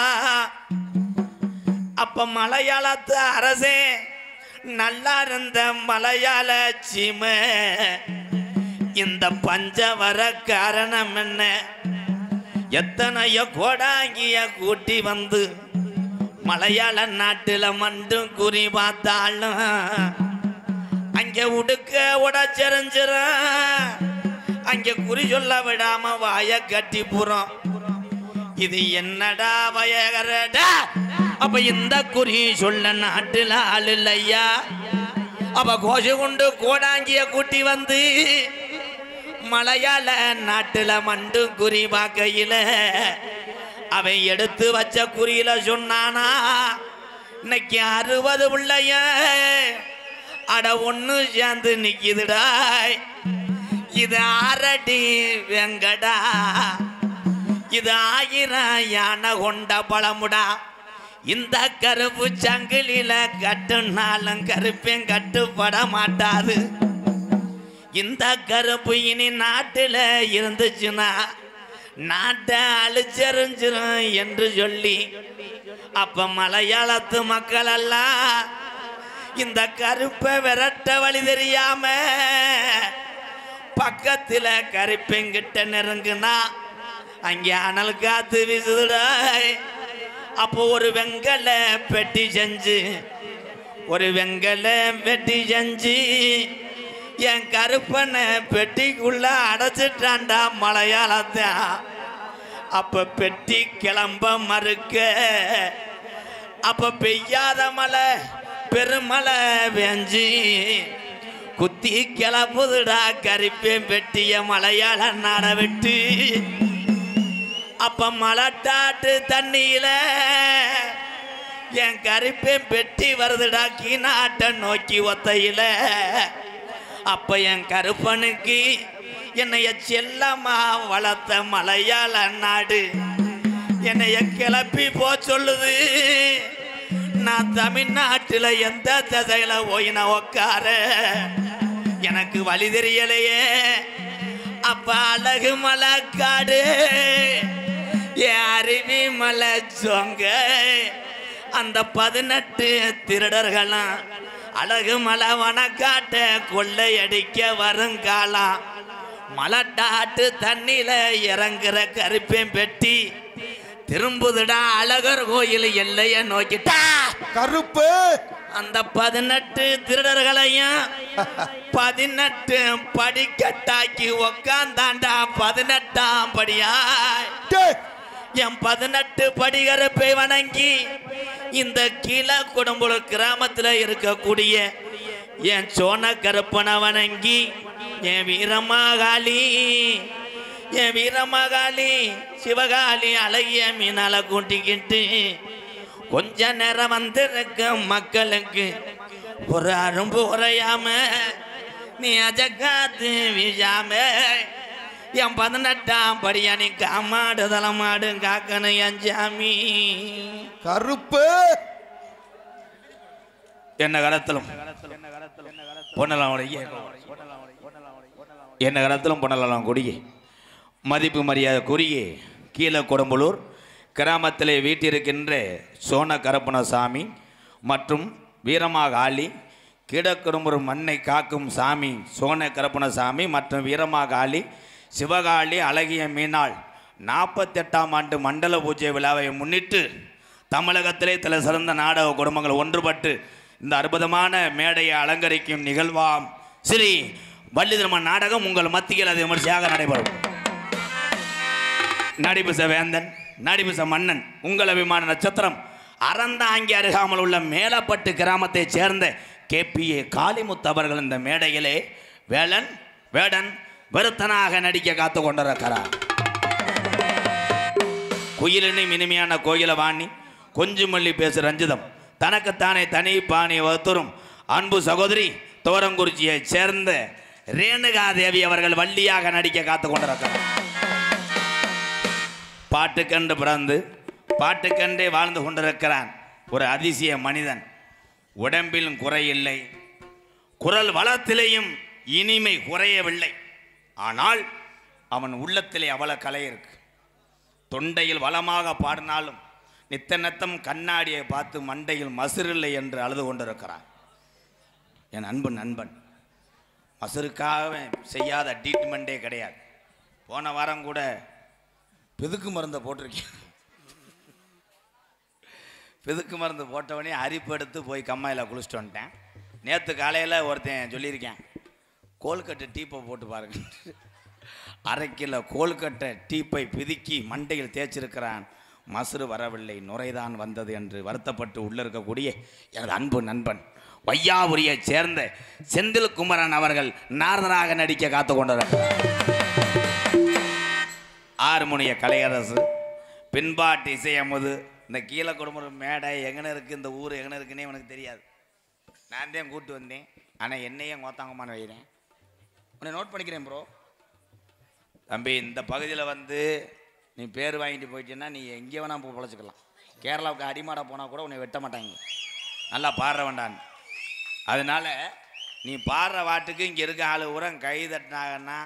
அப்ப மலையாளத்து அரசே நல்லா இருந்த மலையாள சீமை இந்த பஞ்ச வர காரணம் என்ன? எத்தனையோ கோடாங்கிய கூட்டி வந்து மலையாள நாட்டில் மண்டும் குறி பார்த்தாலும் அங்க உடுக்க உடச்செறிஞ்சிர, அங்க குறி சொல்ல விடாம வாய கட்டி புறம். இது என்னடா வயகரடா? அப்ப இந்த குறி சொல்ல நாட்டில் ஆள் இல்லையா? அப்ப கோஷ கொண்டு கோடாங்கிய கூட்டி வந்து மலையாள நாட்டில் மண்டு குறி பார்க்கையில அவன் எடுத்து வச்ச குறியில சொன்னானா, இன்னைக்கு 60 பிள்ளைய அட ஒண்ணு சேர்ந்து நிக்குதுடா. இது 6 அடி வெங்கடா, இது 1000 யானை கொண்ட பழமுடா. இந்த கருப்பு சங்கிலில கட்டுனாலும் கருப்பேன் கட்டுப்பட மாட்டாது. இந்த கருப்பு இனி நாட்டில் இருந்துச்சுன்னா நாட்டை அழிச்செறிஞ்சிரும் என்று சொல்லி அப்ப மலையாளத்து மக்கள் எல்லாம் இந்த கருப்பை விரட்ட வழி தெரியாம பக்கத்தில் கருப்பெங்கிட்ட நெருங்குனா அங்கே அனல் காத்து வீசுதுடா. அப்போ ஒரு வெங்கல பெட்டி செஞ்சு என் கருப்பனை பெட்டிக்குள்ள அடைச்சிட்டான்டா மலையாளத்தை. அப்ப பெட்டி கிளம்ப மறுக்க, அப்ப பெய்யாத மழை பெருமழை பெஞ்சு குத்தி கிளப்புதுடா கருப்பேன் பெட்டிய மலையாள நாட விட்டு. அப்ப மலட்டாட்டு தண்ணியில என் கருப்பேன் பெட்டி வருதுடா கீநாட்டை நோக்கி ஒத்தையில. அப்ப என் கருப்பனுக்கு என்னைய செல்லமா வளர்த்த மலையாள நாடு என்னைய கிளப்பி போ சொல்லுது. நான் தமிழ்நாட்டில் எந்த திசையில போயின உக்கார எனக்கு வழி தெரியலையே. அப்ப அழகு மலை காடு என் அருவி மலை சொங்க அந்த 18 திருடர்களும் அழகு மலை வனக்காட்ட கொள்ளையடிக்க வருங்காலம். மலட்டாட்டு தண்ணியில இறங்குற கருப்பேன் பெட்டி திரும்புதுடா அழகர் கோயில் எல்லைய நோக்கிட்டா. கருப்பு அந்த 18 திருடர்களையும் 18 படிக்கட்டாக்கி உக்காந்தாண்டா 18ஆம் படியா. என் 18 படிகருப்பை வணங்கி இந்த கீழ குடம்புல கிராமத்தில் இருக்கக்கூடிய என் சோன கருப்பனை வணங்கி என் வீரமகாளி சிவகாளி அழகிய மீனால கூட்டிக்கிட்டு கொஞ்ச நேரம் வந்திருக்க மக்களுக்கு ஒரு அரும்பு உரையாம நீ அஜக்காத்து வீசாம என் 18ஆம் படியா நீ காமாடு தலமாடு காக்கணும் என் சாமி. கருப்பு என்ன கடத்தலும் பொன்னலாம் என்ன கடத்தலும் பொன்னலாம் கொடியே மதிப்பு மரியாதை குறியே கீழே கொடும்பலூர் கிராமத்திலே வீட்டிருக்கின்ற சோன கருப்பணசாமி மற்றும் வீரமாகாளி கீழக்கொடும்பலூர் மண்ணை காக்கும் சாமி சோன கருப்பணசாமி மற்றும் வீரமாகாளி சிவகாளி அழகிய மீனாள் 48ஆம் ஆண்டு மண்டல பூஜை விழாவை முன்னிட்டு தமிழகத்திலே தலை சிறந்த நாடக குடும்பங்கள் ஒன்றுபட்டு இந்த அற்புதமான மேடையை அலங்கரிக்கும் நிகழ்வாம் ஸ்ரீ வள்ளிதிருமன் நாடகம் உங்கள் மத்தியில் அது விமர்சையாக நடைபெறும். நடிபுச வேந்தன் நடிபுச மன்னன் உங்கள் அபிமான நட்சத்திரம் அறந்தாங்கி அருகாமல் உள்ள மேலப்பட்டு கிராமத்தைச் சேர்ந்த KPA காளிமுத்து அவர்கள் இந்த மேடையிலே வேடன் வெறுத்தனாக நடிக்க காத்து கொண்டிருக்கிறார். குயிலினி இனிமையான கோயிலவாணி கொஞ்சுமல்லி பேசு ரஞ்சிதம் தனக்குத்தானே தனி பாணி வத்துரும் அன்பு சகோதரி தோரங்குறிச்சியைச் சேர்ந்த ரேணுகாதேவி அவர்கள் வள்ளியாக நடிக்க காத்து கொண்டிருக்கிறார். பாட்டுக்கண்டு பிறந்து பாட்டுக்கண்டே வாழ்ந்து கொண்டிருக்கிறான் ஒரு அதிசய மனிதன். உடம்பிலும் குறையில்லை, குரல் வளத்திலேயும் இனிமை குறையவில்லை. ஆனால் அவன் உள்ளத்திலே அவ்வளவு கலை இருக்கு. தொண்டையில் வளமாக பாடினாலும் நித்தநத்தம் கண்ணாடியை பார்த்து மண்டையில் மசுரில்லை என்று அழுது கொண்டிருக்கிறான். என் அன்பு நண்பன் மசுருக்காக செய்யாத ட்ரீட்மெண்ட்டே கிடையாது. போன வாரம் கூட பிதுக்கு மருந்தை போட்டிருக்கேன். பிதுக்கு மருந்து போட்டவனே அரிப்பு எடுத்து போய் கம்மாயில் குளிச்சுட்டு வந்துட்டேன். நேற்று காலையில் ஒருத்தன் சொல்லியிருக்கேன், கோல்கட்டை டீப்பை போட்டு பாருங்க. 1/2 கிலோ கோல்கட்டை டீப்பை பிதுக்கி மண்டையில் தேய்ச்சிருக்கிறான். மசுறு வரவில்லை, நுரைதான் வந்தது என்று வருத்தப்பட்டு உள்ள இருக்கக்கூடிய எனது அன்பு நண்பன் வையாபுரியைச் சேர்ந்த செந்தில் குமரன் அவர்கள் நாரதராக நடிக்க காத்து கொண்டார். ஆறுமுனிய கலையரசு பின்பாட்டு இசையமுது. இந்த கீழே கொடும்பலூர் மேடை எங்கன இருக்குது, இந்த ஊர் எங்கன இருக்குன்னே எனக்கு தெரியாது. நான் தான் கூப்பிட்டு வந்தேன். ஆனால் என்னையும் கோத்தாங்கம்மான்னு வைக்கிறேன். உன்னை நோட் பண்ணிக்கிறேன் ப்ரோ. தம்பி, இந்த பகுதியில் வந்து நீ பேர் வாங்கிட்டு போயிட்டேன்னா நீ எங்கே வேணால் போய் பொழைச்சிக்கலாம். கேரளாவுக்கு அடிமாட போனால் கூட உன்னை வெட்ட மாட்டாங்க, நல்லா பாடுற வேண்டான்னு. அதனால் நீ பாடுற வாட்டுக்கு இங்கே இருக்க ஆளு ஊரம் கை தட்டினாங்கன்னா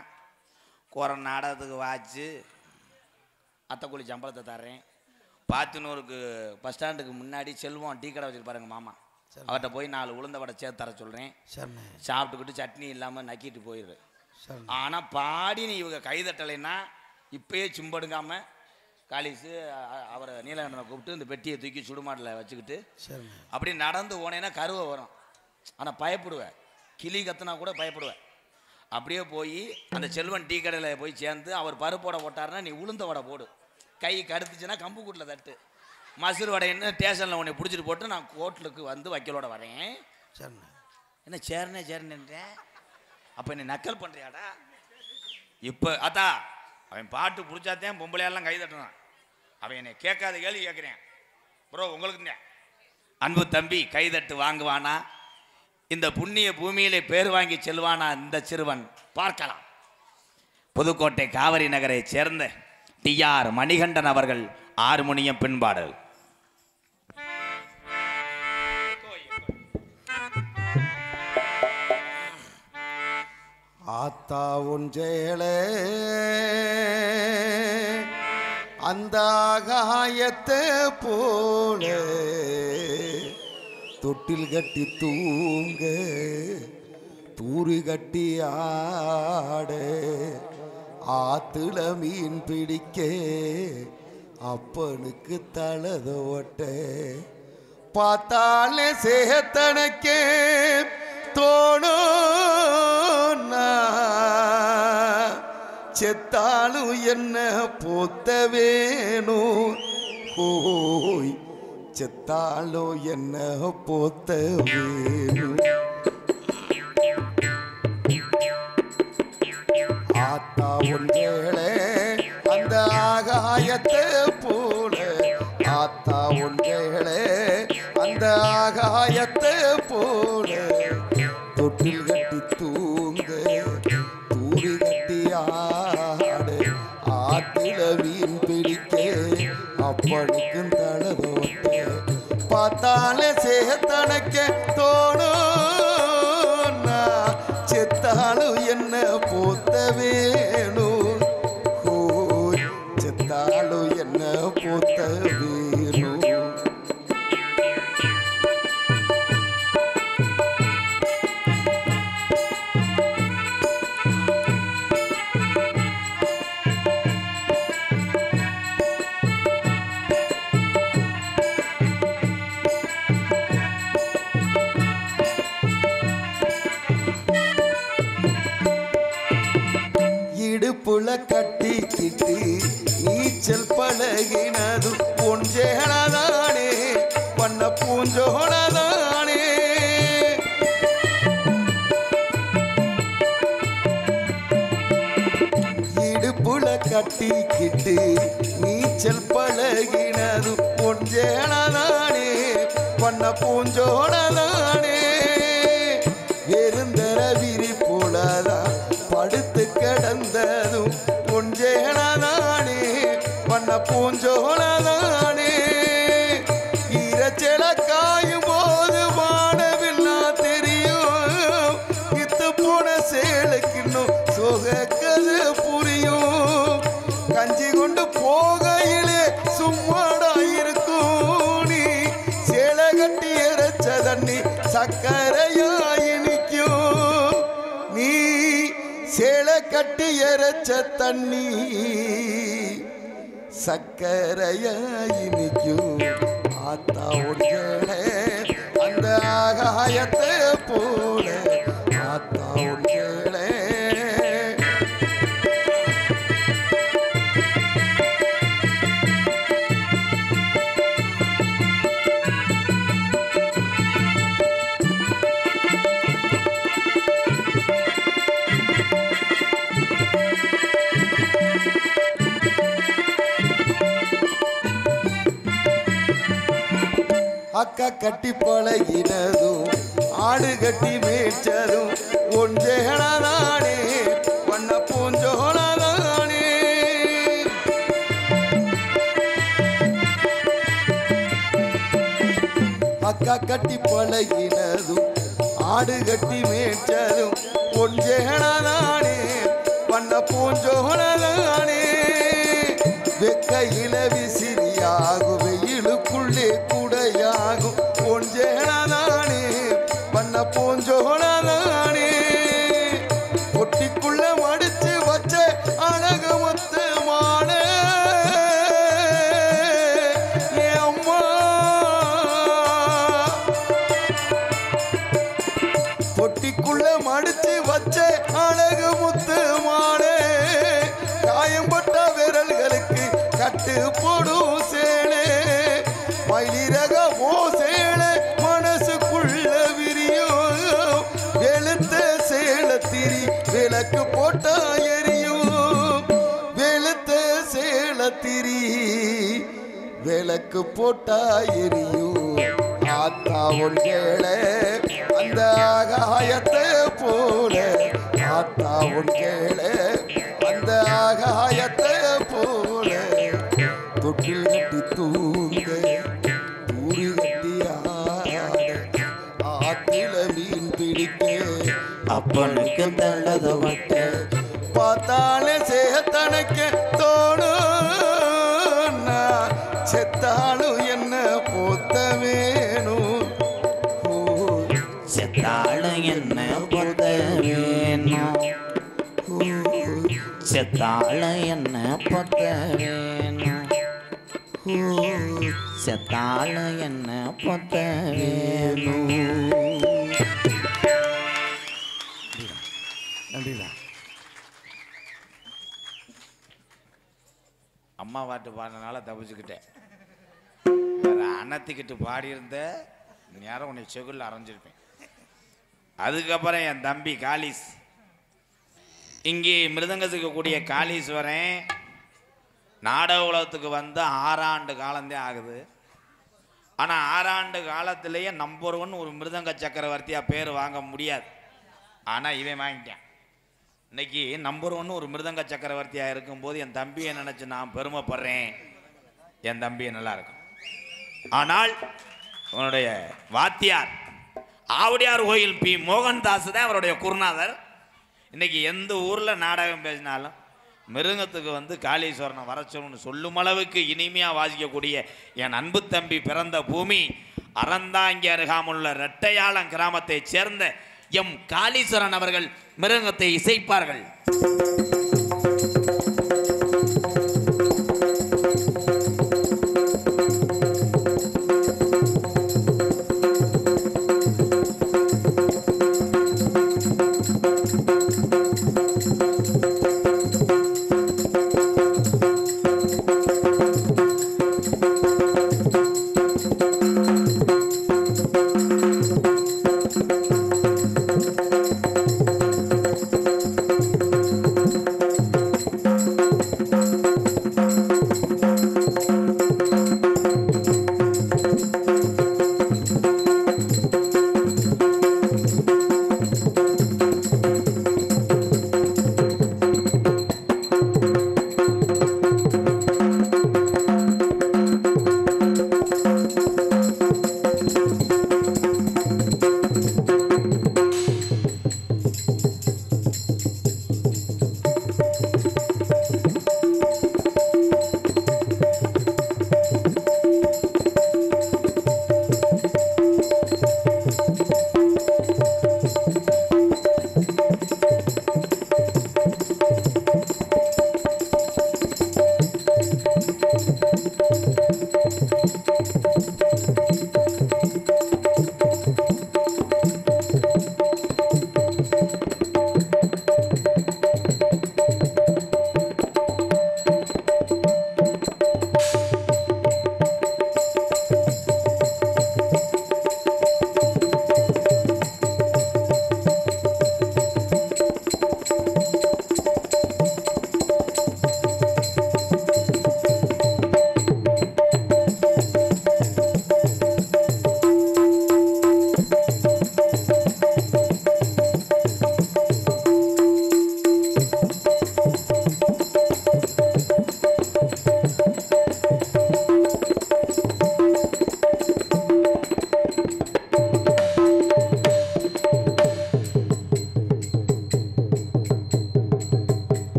குறை நாடகத்துக்கு வாச்சு அத்தைக்கூலி சம்பளத்தை தர்றேன். பாத்தினூருக்கு பஸ் ஸ்டாண்டுக்கு முன்னாடி செல்வம் டீ கடை வச்சுருப்பாருங்க மாமா, அவர்கிட்ட போய் 4 உளுந்த வடை சேர்த்து தர சொல்கிறேன். சாப்பிட்டுக்கிட்டு சட்னி இல்லாமல் நக்கிட்டு போயிடு. ஆனால் பாடி நீ இவங்க கைதட்டலைன்னா இப்பயே சிம்படுங்காமல் காலிஸு அவரை நீலகண்டனை கூப்பிட்டு இந்த பெட்டியை தூக்கி சுடுமாட்டில் வச்சுக்கிட்டு அப்படி நடந்து போனேன்னா கருவை வரும். ஆனால் பயப்படுவேன், கிளி கத்துனா கூட பயப்படுவேன். அப்படியே போய் அந்த செல்வன் டீ கடையில் போய் சேர்ந்து அவர் பருப்போட போட்டாருன்னா நீ உளுந்த வடை போடு. கை கடுத்துச்சுன்னா கம்பு கூட்டில் தட்டு. மசூர் வடைன்னு ஸ்டேஷனில் உன்னை பிடிச்சிட்டு போட்டு நான் கோர்ட்டுக்கு வந்து வக்கீலோட வரேன். என்ன சேர்னேன்றேன். அப்போ என்னை நக்கல் பண்ணுறியாடா? இப்போ அத்தா அவன் பாட்டு பிடிச்சாத்தேன் பொம்பளையாலாம் கை தட்டுனான். அவன் என்னை கேட்காத கேள்வி கேட்குறேன். ப்ரோ உங்களுக்கு அன்பு தம்பி கைதட்டு வாங்குவானா? இந்த புண்ணிய பூமியிலே பேர் வாங்கி செல்வானா இந்த சிறுவன்? பார்க்கலாம். புதுக்கோட்டை காவிரி நகரை சேர்ந்த TR மணிகண்டன் அவர்கள் ஆறுமுனியம் பின்பாடல். ஆத்தா ஒன்றேளே அந்த ஆகாயத்தை போல தொட்டில் கட்டி தூங்க தூறு கட்டி ஆட ஆத்துல மீன் பிடிக்க அப்பனுக்கு தலதோட்ட பார்த்தாலே சேத்தனக்கே தோணும் செத்தாலும் என்ன போத்த வேணும் ஹோய் செத்தாலும் என்ன போத்த வேணும் ஆத்தா ஒன்றேளே அந்த ஆகாயத்தை போல ஆத்தா ஒன்றேளே அந்த ஆகாயத்தை போல தொட்டில் கட்டி தூங்க தூரி கட்டி ஆட இடுப்புல கட்டிக்கிட்டு நீச்சல் பழகினது பொஞ்சேனதானே பண்ண பூஞ்சோனதானே இடுப்புல கட்டிக்கிட்டு நீச்சல் பழகினது பொஞ்சேனதானே பண்ண பூஞ்சோனதானே வெறுந்தர விரிப்புலதான் படுத்து கிடந்ததும் பொஞ்சேனதானே பண்ண பூஞ்சோனதானே ஈரச்செல காயும் போது வானவில்லா தெரியும் இத்து போன சேலுக்கு இன்னும் சோகக்கது புரியும் கஞ்சி கொண்டு போகையிலே சும்மாடா இருக்கும் நீ சேலை கட்டி இறைச்ச தண்ணி சக்கரையாய் நிற்கும் நீ சேலை கட்டி இறைச்ச தண்ணி சக்கரையாய் நிற்கும் ஆத்தா ஒன்றே அந்த ஆகாயத்தை போல ஆத்தா ஒன்றே அக்கா கட்டி பழகினதும் ஆடு கட்டி மேய்ச்சதும் ஒன்றேனதானே பண்ண பூஞ்சோனதானே அக்கா கட்டி பழகினதும் ஆடு கட்டி மேய்ச்சதும் ஒன்றேனதானே பண்ண பூஞ்சோனதானே வெக்கையில விசிறியாகும் வெயிலுக்குள்ளே குடையாகும் பொஞ்சேனதானே பண்ண பூஞ்சோனதானே பொட்டிக்குள்ள மடிச்சு வச்ச அழகு மொத்தமான அம்மா பொட்டிக்குள்ள மடிச்சு வச்ச அழகு முத்துமான காயம்பட்ட விரல்களுக்கு கட்டு போடும் சேலே மயிலிறக ஓ சேலை மனசுக்குள்ள விரியும் வெளுத்த சேலை திரி விளக்கு போட்டா எரியும் வெளுத்த சேலை திரி விளக்கு போட்டா எரியும் ஆத்தா ஒன்றேளே அந்த ஆகாயத்தை போல ஆத்தா ஒன்றேளே அந்த ஆகாயத்தை போல தொட்டில் கட்டி தூங்க தூரி கட்டி ஆத்தில மீன் பிடிக்க அப்பனுக்கு தள்ளத வட்ட பார்த்தாலே சேத்தனைக்க தோணும் நான் செத்தாலும் என்ன போத்த வேணும் செத்தாலும் என்ன பொத்த வேணும் செத்தாலும் என்ன பொத்த வேணும் செத்தாலும் என்ன பொத்த வேணும். நன்றிடா. அம்மா பாட்டு பாடினால தப்பிச்சுக்கிட்டேன். வேற அன்னத்திக்கிட்டு பாடியிருந்த நேரம் உன்னை செகுல்ல அரைஞ்சிருப்பேன். அதுக்கப்புறம் என் தம்பி காலிஸ் இங்கே மிருதங்கத்துக்கு கூடிய காளீஸ்வரன் நாடக உலகத்துக்கு வந்து 6 ஆண்டு காலந்தே ஆகுது. ஆனால் 6 ஆண்டு காலத்திலேயே நம்பர் 1 ஒரு மிருதங்க சக்கரவர்த்தியாக பேர் வாங்க முடியாது. ஆனால் இவன் வாங்கிட்டான். இன்னைக்கு நம்பர் 1 ஒரு மிருதங்க சக்கரவர்த்தியாக இருக்கும்போது என் தம்பியை நினச்சி நான் பெருமைப்படுறேன். என் தம்பியை நல்லா இருக்கும். ஆனால் உன்னுடைய வாத்தியார் ஆவுடையார் கோயில் பி மோகன்தாஸ் தான் அவருடைய குருநாதர். இன்னைக்கு எந்த ஊரில் நாடகம் பேசினாலும் மிருகத்துக்கு வந்து காளீஸ்வரனை வரச்சோன்னு சொல்லும் அளவுக்கு இனிமையாக வாசிக்கக்கூடிய என் அன்பு தம்பி பிறந்த பூமி அறந்தாங்கி அருகாமுள்ள ரெட்டையாளம் கிராமத்தைச் சேர்ந்த எம் காளீஸ்வரன் அவர்கள் மிருகத்தை இசைப்பார்கள்.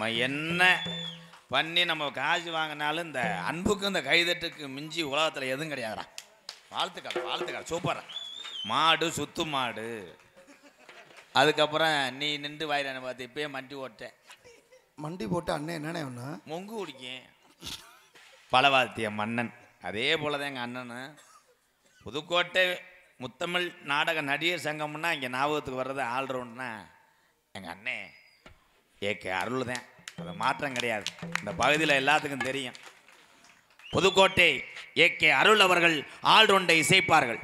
நம்ம என்ன பண்ணி நம்ம காசு வாங்கினாலும் இந்த அன்புக்கும் இந்த கைதட்டுக்கு மிஞ்சி உலகத்தில் எதுவும் கிடையாதுடா. வாழ்த்துக்கள் வாழ்த்துக்கள், சூப்பரா. மாடு சுத்து மாடு. அதுக்கப்புறம் நீ நின்று வாயிலான பார்த்து இப்பயே மண்டி ஓட்டேன். மண்டி போட்டு அண்ணன் என்னண்ணே ஒன்று மொங்கு குடிக்கேன். பலவாத்திய மன்னன். அதே போல தான் எங்கள் அண்ணன். புதுக்கோட்டை முத்தமிழ் நாடக நடிகர் சங்கம்னா இங்கே ஞாபகத்துக்கு வர்றது ஆல்ரவுண்ட்னா எங்கள் அண்ணே ஏகே அருள் தான். அது மாற்றம் கிடையாது. இந்த பகுதியில் எல்லாத்துக்கும் தெரியும். புதுக்கோட்டை ஏகே அருள் அவர்கள் ஆல்ரவுண்டை இசைப்பார்கள்.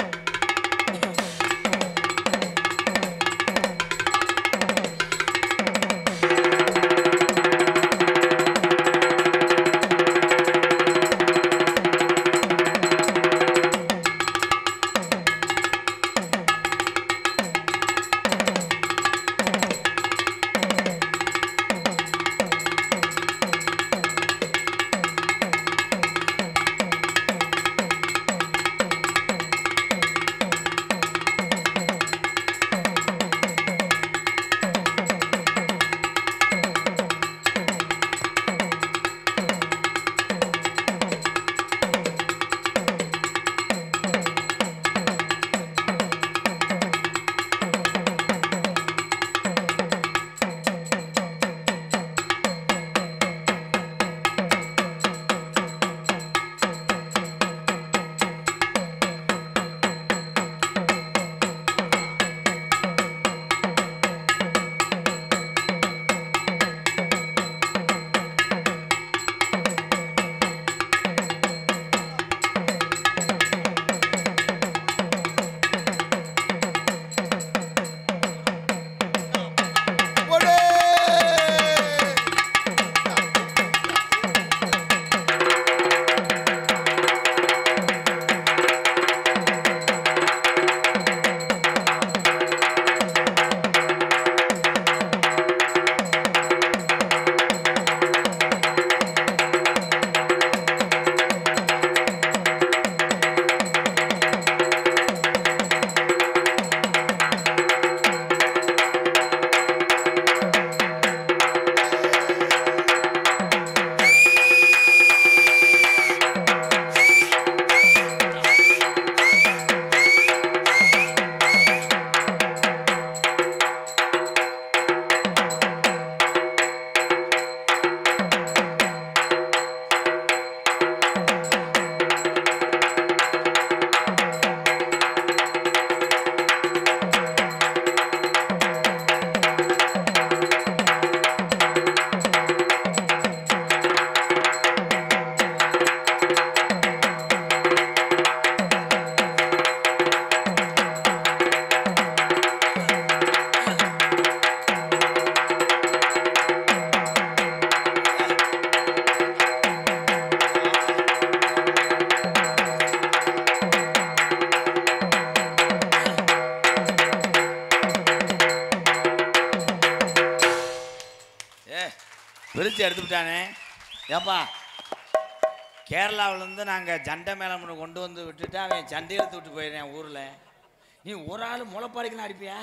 பிரித்து எடுத்துக்கிட்டானே. ஏப்பா கேரளாவிலேருந்து நாங்கள் சண்டை மேலே கொண்டு வந்து விட்டுட்டு அவன் சண்டை எடுத்து விட்டு போயிடுறேன் ஊரில். நீ ஒரு ஆள் முளைப்பாரிக்கெல்லாம் அடிப்பியா?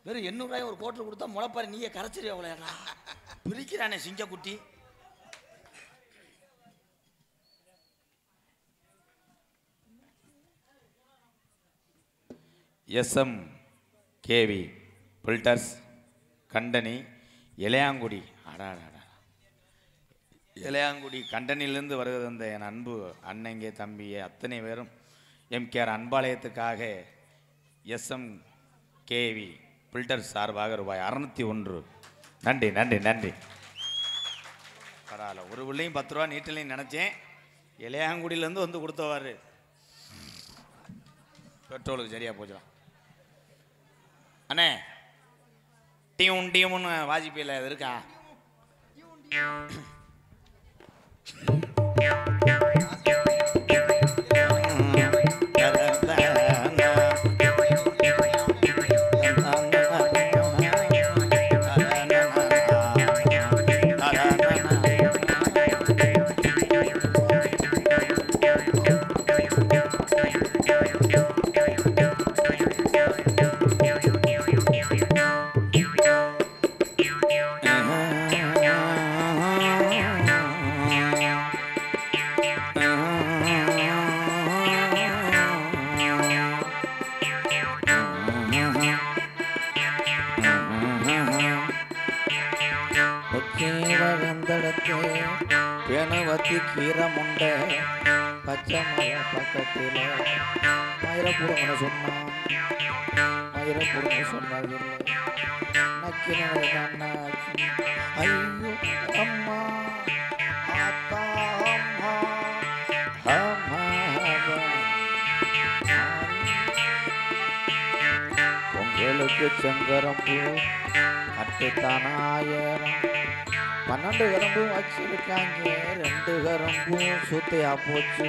வெறும் 800 ஒரு கோட்டில் கொடுத்தா முளைப்பாரி நீயே கரைச்சிருவியா? அவ்வளோடா பிரிக்கிறானே சிங்கக்குட்டி. எஸ்எம் கேவி பில்டர்ஸ் கண்டனி இளையாங்குடி. அடாடா இளையாங்குடி கண்டனிலிருந்து வருகிறது அந்த என் அன்பு அண்ணங்க தம்பியை அத்தனை பேரும் எம்கேஆர் அன்பாலயத்துக்காக எஸ்எம் கேவி பில்டர் சார்பாக ரூபாய் 601. நன்றி நன்றி நன்றி. பரவாயில்ல, ஒரு பிள்ளையும் 10 ரூபா நீட்டிலையும் நினச்சேன். இளையாங்குடியிலேருந்து வந்து கொடுத்தவாரு. பெட்ரோலுக்கு சரியாக போச்சுலாம். அண்ணே டீம் டீம்னு வாஜ்பேயில இது இருக்கா? பானைக்கு கீரை முண்டை பச்சை மலை பக்கத்தில் மயிரக்கூடங்க சொன்னான். மயிரக்கூடங்க சொன்னது நக்கினது நன்னாச்சு. ஐயோ அம்மா ஆத்தா அம்மா அம்மா பொங்கலுக்கு செங்கரம்பூ கட்டுத்தானாயிரம் 12 கரம்பு வச்சிருக்காங்க 2 கரம்பு சுத்தையா போச்சு.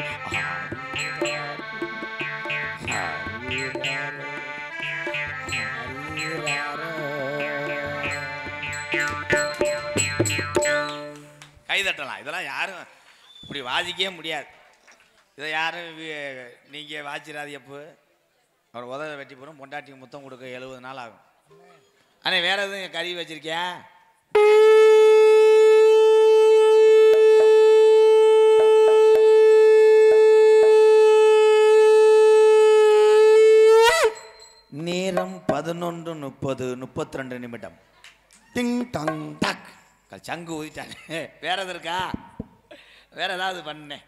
கைதட்டலாம். இதெல்லாம் யாரும் இப்படி வாசிக்கவே முடியாது. இதை யாரும் நீங்கள் வாச்சிடாது. எப்போ அவர் உதவி வெட்டி போகிறோம் பொண்டாட்டிக்கு முத்தம் கொடுக்க 70 நாள் ஆகும். ஆனால் வேறு எதுவும் கறி வச்சிருக்கியா? நேரம் 11:30 32 நிமிடம். டிங் டங் டக். சங்கு ஊதிட்டாங்க. வேற எது இருக்கா? வேற ஏதாவது பண்ணேன்.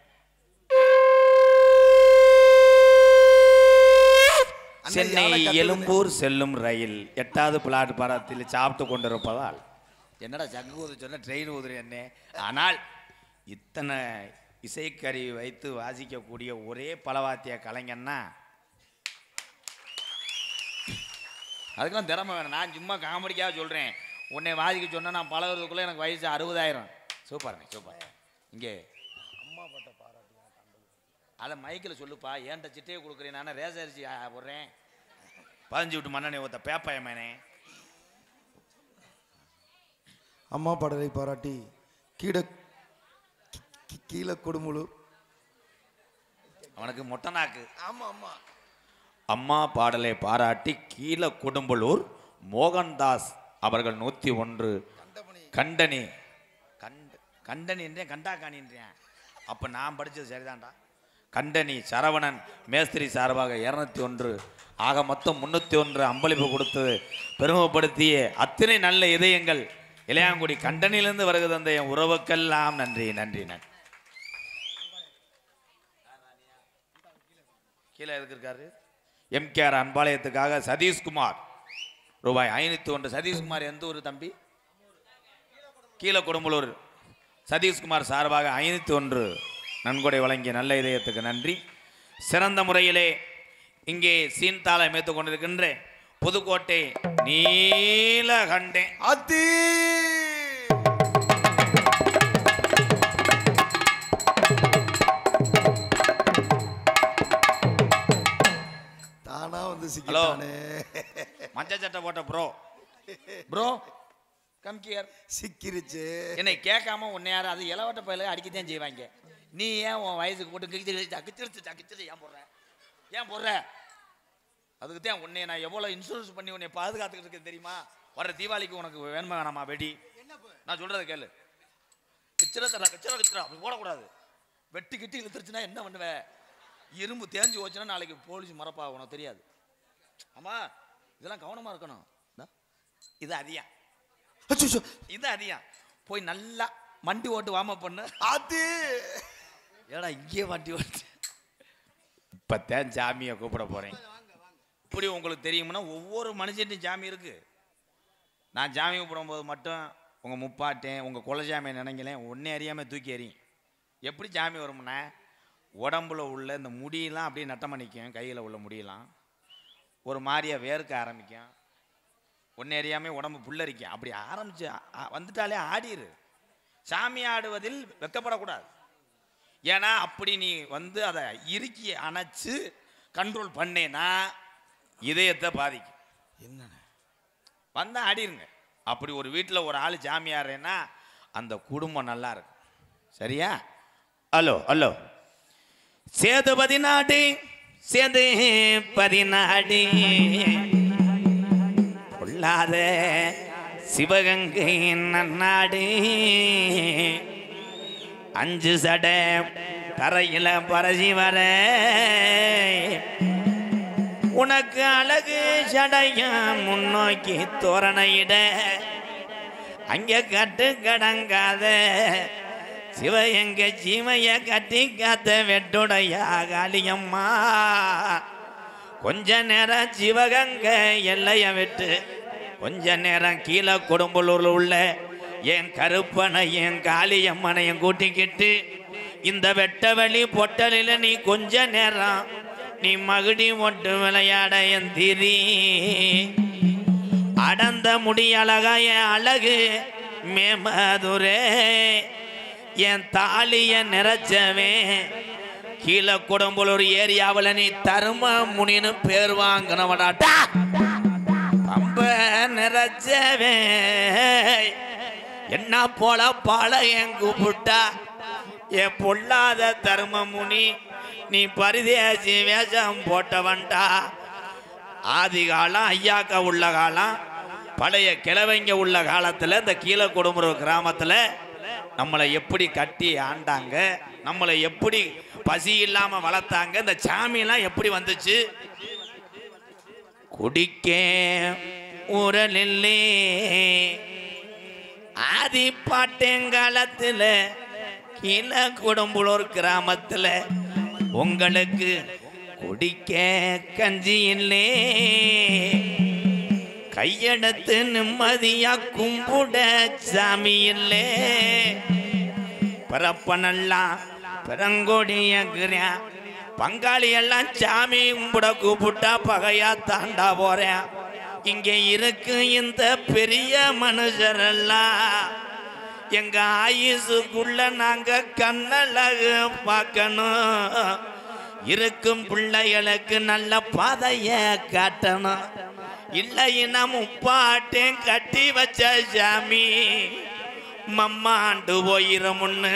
சென்னை எழும்பூர் செல்லும் ரயில் 8வது பிளாட்பாரத்தில் சாப்பிட்டு கொண்டிருப்பதால் என்னடா சங்கு ஊது சொன்ன ட்ரெயின் ஊதுற என்ன. ஆனால் இத்தனை இசைக்கருவி வைத்து வாசிக்கக்கூடிய ஒரே பலவாத்திய கலைஞன்னா அதுக்கெல்லாம் திறமை வேணும். நான் சும்மா காமெடிக்காக சொல்கிறேன். உன்னை வாசிக்க சொன்னால் நான் பழகிறதுக்குள்ளே எனக்கு வயசு 60,000. சூப்பர்ண்ணே சூப்பர். இங்கே அம்மா பட்ட பாராட்டி அதை மைக்கில் சொல்லுப்பா. ஏன்ட்ட சிட்டையை கொடுக்குறேன். நான் ரேச அரிசி போடுறேன். 15 விட்டு மண்ணெண்ணெய் ஊற்ற பேப்பாயமேனே. அம்மா பாடலை பாராட்டி கீழே கொடுமுலூர் அவனுக்கு மொட்டை நாக்கு. ஆமாம் ஆமாம். அம்மா பாடலை பாராட்டி கீழே கொடும்பலூர் மோகன்தாஸ் அவர்கள் 101 கண்டனி கண்டனின்றேன் கண்டாக்கானின்றேன். அப்போ நான் படித்தது சரிதான்டா. கண்டனி சரவணன் மேஸ்திரி சார்பாக 201 ஆக மொத்தம் 301 அம்பளிப்பு கொடுத்தது பெருமைப்படுத்திய அத்தனை நல்ல இதயங்கள் இளையாங்குடி கண்டனிலிருந்து வருகிறது. அந்த என் உறவுக்கெல்லாம் நன்றி நன்றி நன்றி. கீழே இருக்காரு எம்கேஆர் அன்பாலயத்துக்காக சதீஷ்குமார் ரூபாய் 501. சதீஷ்குமார் எந்த ஊர் தம்பி? கீழே கொடும்பலூர். சதீஷ்குமார் சார்பாக 501 நன்கொடை வழங்கிய நல்ல இதயத்துக்கு நன்றி. சிறந்த முறையிலே இங்கே சீன்தாளை அமைத்துக் கொண்டிருக்கின்ற புதுக்கோட்டை நீலகண்டே அத்தி தானா வந்து சிக்கிட்டானே. மஞ்சள் சட்டை போட்ட ப்ரோ கம் கியர். சிக்கிருச்சு. என்னை கேட்காம உன்னை யாரும் அது இளவட்ட பயில அடிக்கத்தான் செய்வாங்க. நீ ஏன் உன் வயசுக்கு போட்டு கிழிச்சிருச்சு ஏன் போடுற? அதுக்கு தான் உன்னை நான் எவ்வளோ இன்சூரன்ஸ் பண்ணி உன்னை பாதுகாத்துக்கிட்டு இருக்கேன் தெரியுமா? வர்ற தீபாவளிக்கு உனக்கு வேணுமா வேணாமா வெடி? நான் சொல்றதை கேளு. கிச்சிரா அப்படி போடக்கூடாது. வெட்டி கிட்டி இழுத்துருச்சுன்னா என்ன பண்ணுவேன்? இரும்பு தேஞ்சு போச்சுன்னா நாளைக்கு போலீஸ் மறப்பா. உனக்கு தெரியாது. ஆமா இதெல்லாம் கவனமா இருக்கணும். இது அதிகம் இது அதிகம். போய் நல்லா மண்டி ஓட்டு வாம பண்ணு. அது ஏடா இங்கே வண்டி ஓட்டு. இப்பத்தான் ஜாமியை கூப்பிட போறேன். இப்படி உங்களுக்கு தெரியும்னா ஒவ்வொரு மனுஷன்ட்டும் ஜாமி இருக்கு. நான் ஜாமி கூப்பிடும்போது மட்டும் உங்கள் முப்பாட்டேன் உங்கள் குலஜாமியை நினைங்களேன் ஒன்றே அறியாமல் தூக்கி எறியும். எப்படி ஜாமி வரும்னா உடம்புல உள்ள இந்த முடியெல்லாம் அப்படியே நட்டமாக நிற்கும். கையில் உள்ள முடியெல்லாம் ஒரு மாதிரியாக வேர்க்க ஆரம்பிக்கும். ஒன்றே அறியாமல் உடம்பு புல்லரிக்கும். அப்படி ஆரம்பித்து வந்துட்டாலே ஆடிரு. சாமி ஆடுவதில் வெக்கப்படக்கூடாது. ஏன்னா அப்படி நீ வந்து அதை இறுக்கி அணைச்சு கண்ட்ரோல் பண்ணேன்னா இதயத்தை பாதிக்கும். என்ன வந்தால் ஆடிருங்க. அப்படி ஒரு வீட்டில் ஒரு ஆள் சாமி ஆடுறேன்னா அந்த குடும்பம் நல்லா இருக்கும். சரியா? ஹலோ சேதுபதி நாடு சேதுபதி பொல்லாத சிவகங்கை நன்னாடு 5 சடை தரையில பரசி வர உனக்கு அழகு சடைய முன்னோக்கி தோரணையிட அங்கே கட்டு கடங்காத சிவயங்க சீமைய கட்டி காத்த வெட்டுடையா காளியம்மா கொஞ்ச நேரம் சிவகங்க எல்லைய விட்டு கொஞ்ச நேரம் கீழே கொடும்பலூர்ல உள்ள என் கருப்பனை என் காளியம்மனையும் கூட்டிக்கிட்டு இந்த வெட்ட வழி பொட்டலில் நீ கொஞ்ச நேரம் நீ மகுடி ஒட்டு விளையாட என் திரி அடந்த முடி அழகா என் அழகு மேமதுரே என் தாலிய நிறைச்சவே கீழே கொடும்பலூர் ஏரியாவில் நீ தரும முனின்னு பேர் வாங்கினவடாட்டா பம்ப நிறைச்சவே என்ன போல பால என் கூப்பிட்டா என் பொல்லாத தரும முனி நீ பரிதேசி வேஷம் போட்டவன்டா ஆதி காலம் ஐயாக்கா உள்ள காலம் பழைய கிழவைங்க உள்ள காலத்தில் இந்த கீழே கொடும்பலூர் கிராமத்தில் நம்மளை எப்படி கட்டி ஆண்டாங்க நம்மளை எப்படி பசி இல்லாம வளர்த்தாங்க இந்த சாமியெல்லாம் எப்படி வந்துச்சு குடிக்க ஊரலில்லே ஆதி பாட்டேங்காலத்துல கீழே கொடும்பலூர் கிராமத்துல உங்களுக்கு குடிக்க கஞ்சி இல்லே கையெடுத்து நிம்மதியா கும்பிட சாமி இல்லே பரப்பனெல்லாம் பெரங்கோடியா பங்காளி எல்லாம் சாமி கும்பிட கூப்பிட்டா பகையா தாண்டா போறேன் இங்க இருக்கு இந்த பெரிய மனுஷரெல்லாம் எங்க ஆயுசுக்குள்ள நாங்க கண்ணழகு பார்க்கணும் இருக்கும் பிள்ளைகளுக்கு நல்ல பாதைய காட்டணும் இல்லைன்னா முப்பாட்டையும் கட்டி வச்ச சாமி மம்மாண்டு போயிரமுன்னு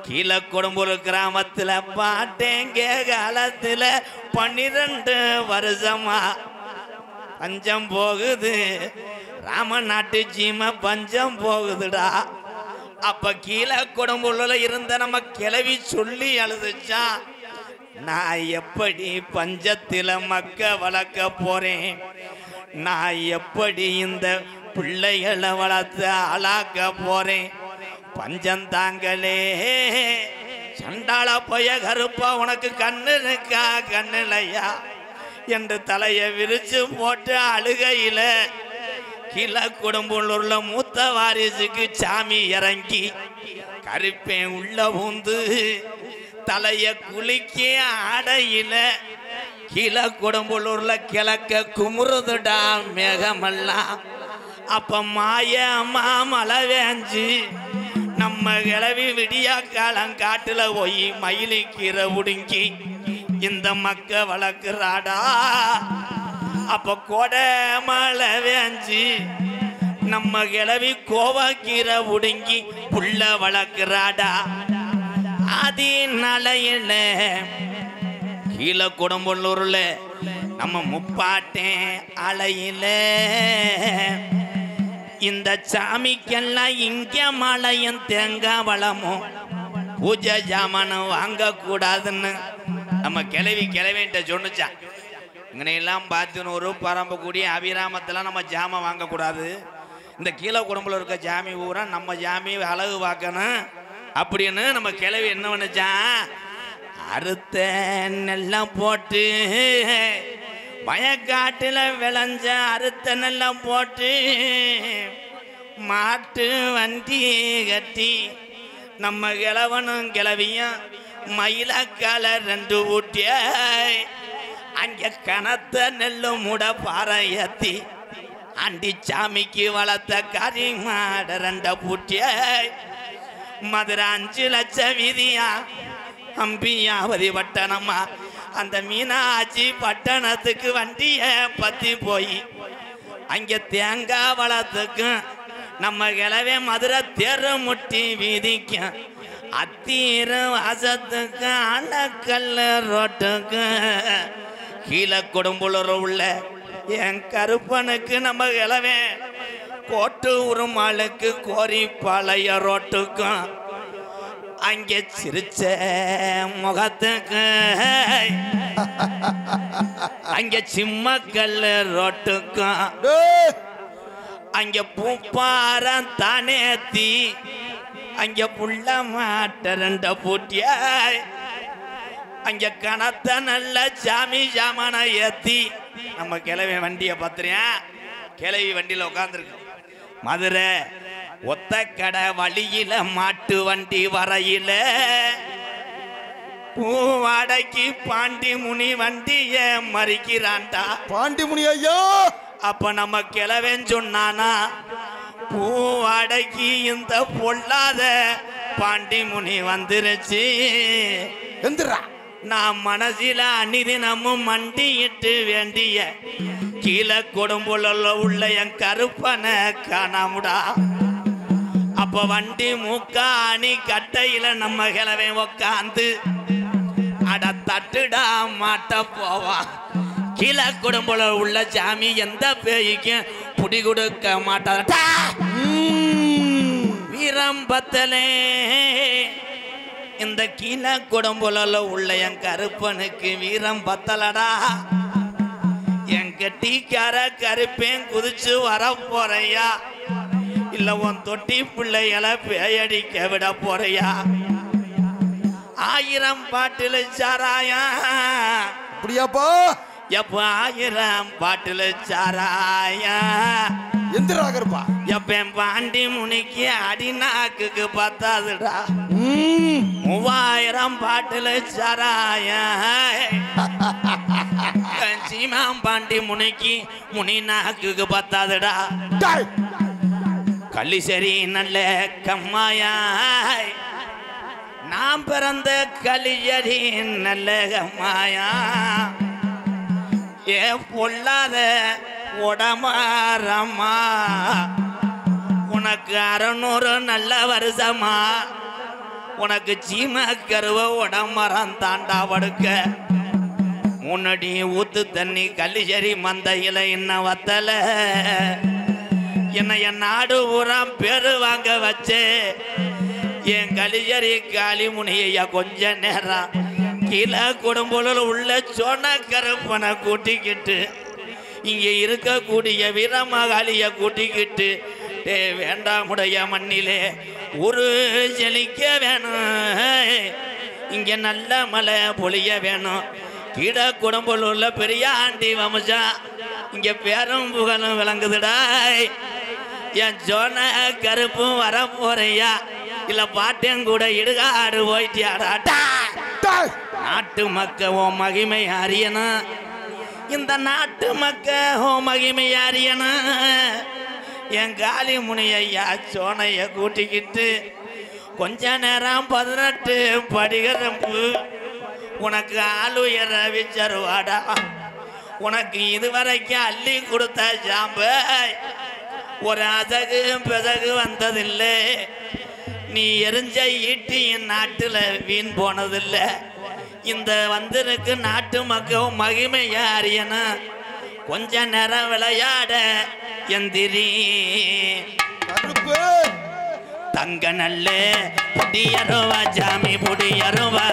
கீழே கொடும்பலூர் கிராமத்துல பாட்டேங்க காலத்துல 12 வருஷமா பஞ்சம் போகுது ராமநாட்டு சீமை பஞ்சம் போகுதுடா அப்ப கீழே கொடும்பலூர்ல இருந்த நம்ம கிளவி சொல்லி அழுதுச்சா நான் எப்படி பஞ்சத்தில மக்க வளர்க்க போறேன் நான் எப்படி இந்த பிள்ளைகளை வளர்த்து ஆளாக்க போறேன் பஞ்சம் தாங்களே சண்டாள போய கருப்பா உனக்கு கண்ணு இருக்கா கண்ணுலையா என்று தலையை விரிச்சு போட்டு அழுகையில கீழே கொடும்பலூர்ல மூத்த வாரிசுக்கு சாமி இறங்கி கருப்பேன் உள்ள பூந்து தலைய குளிக்க ஆடையில கீழே கொடும்பலூர்ல கிழக்க குமுறுதுடா மேகமெல்லாம் அப்ப மாயமா மழை வேஞ்சு நம்ம கிளவி விடியா காலம் காட்டுல போய் மயிலி கீரை உடுங்கி இந்த மக்க வளர்க்குறாடா அப்ப கொடை மழை வேஞ்சு நம்ம கிளவி கோவக்கீரை உடுங்கி புள்ள வளர்க்குறாடா ஆதி நலையில கீழே கொடும்பலூர்ல நம்ம முப்பாட்டேன் அலையில இந்த சாமிக்கெல்லாம் இங்க மலையும் தேங்காய் வளமும் பூஜை ஜாமானும் வாங்க கூடாதுன்னு நம்ம கிளவின்ட்ட சொன்னுச்சா இங்கனையெல்லாம் பாத்தினூர் பரம்பக்கூடிய அபிராமத்தெல்லாம் நம்ம ஜாமான் வாங்கக்கூடாது இந்த கீழே கொடும்பலூர் இருக்க ஜாமி ஊரா நம்ம ஜாமி அழகு பார்க்கணும் அப்படின்னு நம்ம கிளவி என்ன பண்ணுச்சான் அறுத்த நெல்லாம் போட்டு வயக்காட்டுல விளைஞ்ச அறுத்த நெல்லாம் போட்டு மாட்டு வண்டி கட்டி நம்ம கிழவனும் கிளவியும் மயிலக்கால 2 ஊட்டிய அங்க கனத்த நெல்லு மூட பாறை ஏத்தி அண்டி சாமிக்கு வளர்த்த கறி மாட 2 பூட்டிய மதுரை 5 லட்சம் வீதியா அம்பியாவதி பட்டணமா அந்த மீனாட்சி பட்டணத்துக்கு வண்டிய பத்தி போய் அங்க தேங்காய் வளத்துக்கும் நம்ம கிளவே மதுரை தெரு முட்டி வீதிக்கும் அத்தீர வாசத்துக்கு அணக்கல்ல ரோட்டுக்கு கீழே கொடும்பலூர் உள்ள என் கருப்பனுக்கு நம்ம கிளவே கோட்டு உருமாளுக்கு கோரி பழைய ரோட்டுக்கும் அங்கே சிரிச்ச முகத்துக்கு அங்கே சிம்மக்கல் ரோட்டுக்கும் அங்கே பூப்பாரம் தானேத்தி அங்க புள்ள மாட்ட ரெண்ட பூட்டியாய் அங்க கணத்த நல்ல சாமி சாமான ஏத்தி நம்ம கிளவி வண்டிய பத்திரியா கிளவி வண்டியில உட்காந்துருக்கு மதுரை ஒத்த கடை வழியில மாட்டு வண்டி வரையில பூவாடைக்கு பாண்டி முனி வண்டிய மறிக்கிறான்டா பாண்டி முனி ஐயா அப்ப நம்ம கிளவன் சொன்னானா பூவாடைக்கு இந்த பொல்லாத பாண்டி முனி வந்துருச்சு எந்திரா நான் மனசில அன்னிதினமும் மண்டியிட்டு வேண்டிய கீழே கொடும்புல உள்ள என் கருப்பனை காணாமுடா அப்ப வண்டி மூக்கா அணி கட்டையில நம்ம கிளவை உக்காந்து அட தட்டுடா மாட்ட போவான் கீழே கொடும்புல உள்ள சாமி எந்த பேய்க்கும் புடி கொடுக்க மாட்டாடா வீரம்பத்தலே இந்த கீழே கொடும்புல உள்ள என் கருப்பனுக்கு வீரம் பத்தலடா என் கட்டிக்கார கருப்பேன் குதிச்சு வர போறையா இல்ல உன் தொட்டி பிள்ளைகளை பேயடிக்க விட போறையா 1000 பாட்டில் சாராயா அப்படியாப்பா எப்ப 1000 பாட்டில் சாராயா எந்திராகருப்பா எப்ப பாண்டி முனிக்கு அடிநாக்குக்கு பத்தாதுடா 3000 பாட்டில் சாராயா சீமாம் பாண்டி முனிக்கு முனி நாக்குக்கு பத்தாதுடா கள்ளி சரி நல்ல கம்மாயாய் நாம் பிறந்த களியடி நல்ல கம்மாயா ஏ பொல்லாத உடமாரம்மா உனக்கு 600 நல்ல வருஷமா உனக்கு சீம கருவ உடமரம் தாண்டா படுக்க முன்னாடி ஊத்து தண்ணி கள்ளிச்சேரி மந்தையில இன்னும் வத்தல என்ன என் நாடு ஊராம் பேரு வாங்க வச்சு என் கலிஜரி காளி முனியா கொஞ்ச நேரம் கீழே குடும்பல உள்ள சொன்ன கருப்பனை கூட்டிக்கிட்டு இங்க இருக்கக்கூடிய வீரமகாளிய கூட்டிக்கிட்டு வேண்டாமுடைய மண்ணிலே ஒரு செழிக்க வேணும் இங்க நல்ல மழை பொழிய வேணும் கீழே குடும்பல உள்ள பெரிய ஆண்டி வம்சா இங்க பேரும் புகழும் விளங்குதுடாய் என் சொன்ன கருப்பும் வர போறையா இல்ல பாட்டையும் கூட இடுகாடு போயிட்டியாடா நாட்டு மக்க ஓ மகிமை அறியணும் இந்த நாட்டு மக்க ஓ மகிமை அறியணும் என் காளி முனியா சோனைய கூட்டிக்கிட்டு கொஞ்ச நேரம் 18 படிகரம்பு உனக்கு ஆளுயர விச்சருவாடா உனக்கு இதுவரைக்கும் அள்ளி கொடுத்த ஜாம்பு ஒரு அசகு பிசகு வந்ததில்லை நீ எரிஞ்ச ஈட்டி என் நாட்டுல வீண் போனதில்லை இந்த வந்திருக்கு நாட்டு மக்கள் மகிமைய அறியணும் கொஞ்ச நேரம் விளையாட எந்திரி தங்க நல்ல புடியருவா ஜாமி புடியருவா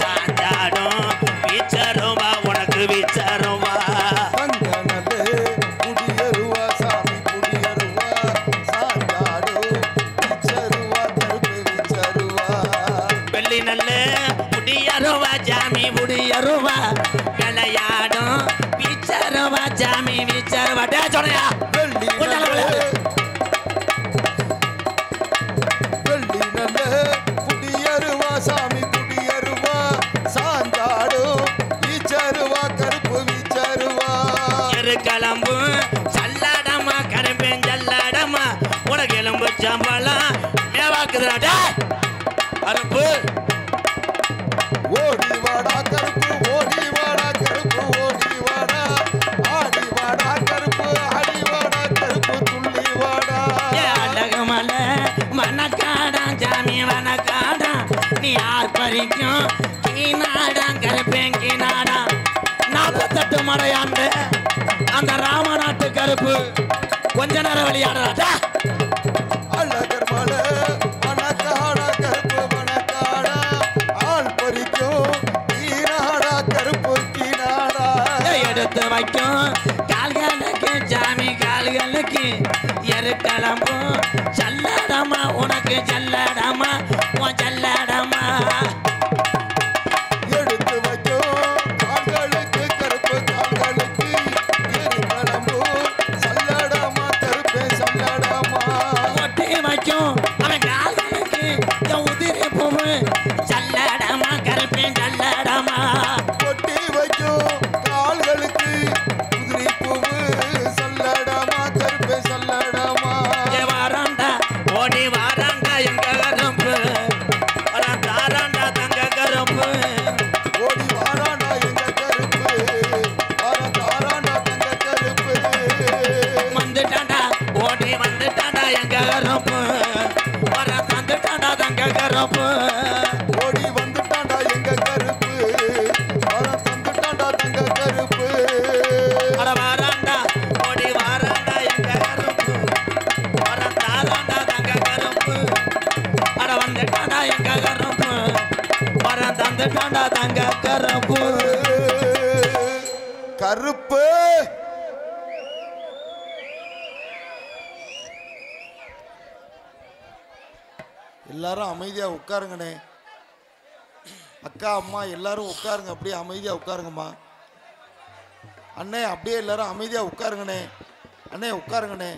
சாஞ்சாடும் வீச்சருவா உனக்கு வீச்சருவா ஜாமி புடியருவா விளையாடும் வீச்சருவா ஜாமி வீச்சருவா சொன்னையா சாமி புடியருவா சாந்தாடும் வீச்சருவா கருப்பு வீச்சருவா கிளம்பு சல்லாடமா கருப்பேன் சல்லாடமா உனக்கு எலும்பு சம்பளம் மேவாக்குதுடா கருப்பு ஓடி வாடா கருப்பு ஓடி வாடா கருப்பு ஓடி வாடா ஆடி வாடா கருப்பு ஆடி வாடா கருப்பு துள்ளி வாடா அழகுமல மனக்காடா ஜாமி வனக்காடா நீ யார் பறிக்கும் கீநாடா கருப்பேன் கீநாடா 48 மடையாண்டு அந்த ராமநாட்டு கருப்பு கொஞ்ச நேரம் விளையாடுறாடா அழகர் மலை மனக்காடா கருப்பு மனக்காடா ஆள் பறிக்கும் கீநாடா கருப்பு கீநாடா எடுத்து வைக்கும் கால்களுக்கு ஜாமி கால கால்களுக்கு எருக்களம்பும் சல்லடமா உனக்கு சல்லடமா உன் சல்லடமா எடுத்து வைக்கும் கால்களுக்கு கருப்பு கால்களுக்கு எருக்களம்பு சல்லடமா கருப்பே சல்லடமா ஒட்டி வைக்கும் அவன் கால்களுக்கு உதிரி பூவு சல்லடமா கருப்பேன் சல்லடமா கொட்டி வைக்கும் கால்களுக்கு குதிரை பூவு சல்லடமா கருப்பே சல்லடமா வாராண்டா ஓடி வாராண்டா எங்க கருப்பு தாராண்டா தங்க கருப்பு ஓடி வாராண்டா எங்க கருப்பு தாராண்டா தங்க கருப்பு வந்துட்டாண்டா ஓடி வந்துட்டாண்டா எங்க கருப்பு தந்துட்டாண்டா தங்க கருப்பு ஓடி வந்துட்டாண்டா எங்க கருப்பு தந்துட்டாண்டா தங்க கருப்பு வாராண்டா ஓடி வாராண்டா எங்க கருப்பு தாராண்டா தங்க கருப்பு வந்துட்டாண்டா எங்க கருப்பு தந்துட்டாண்டா தங்க கருப்பு கருப்பு எல்லாரும் அமைதியா உட்காருங்கண்ணே அக்கா அம்மா எல்லாரும் உட்காருங்க அப்படியே அமைதியா உட்காருங்கம்மா அண்ணே அப்படியே எல்லாரும் அமைதியா உட்காருங்கண்ணே அண்ணே உட்காருங்கண்ணே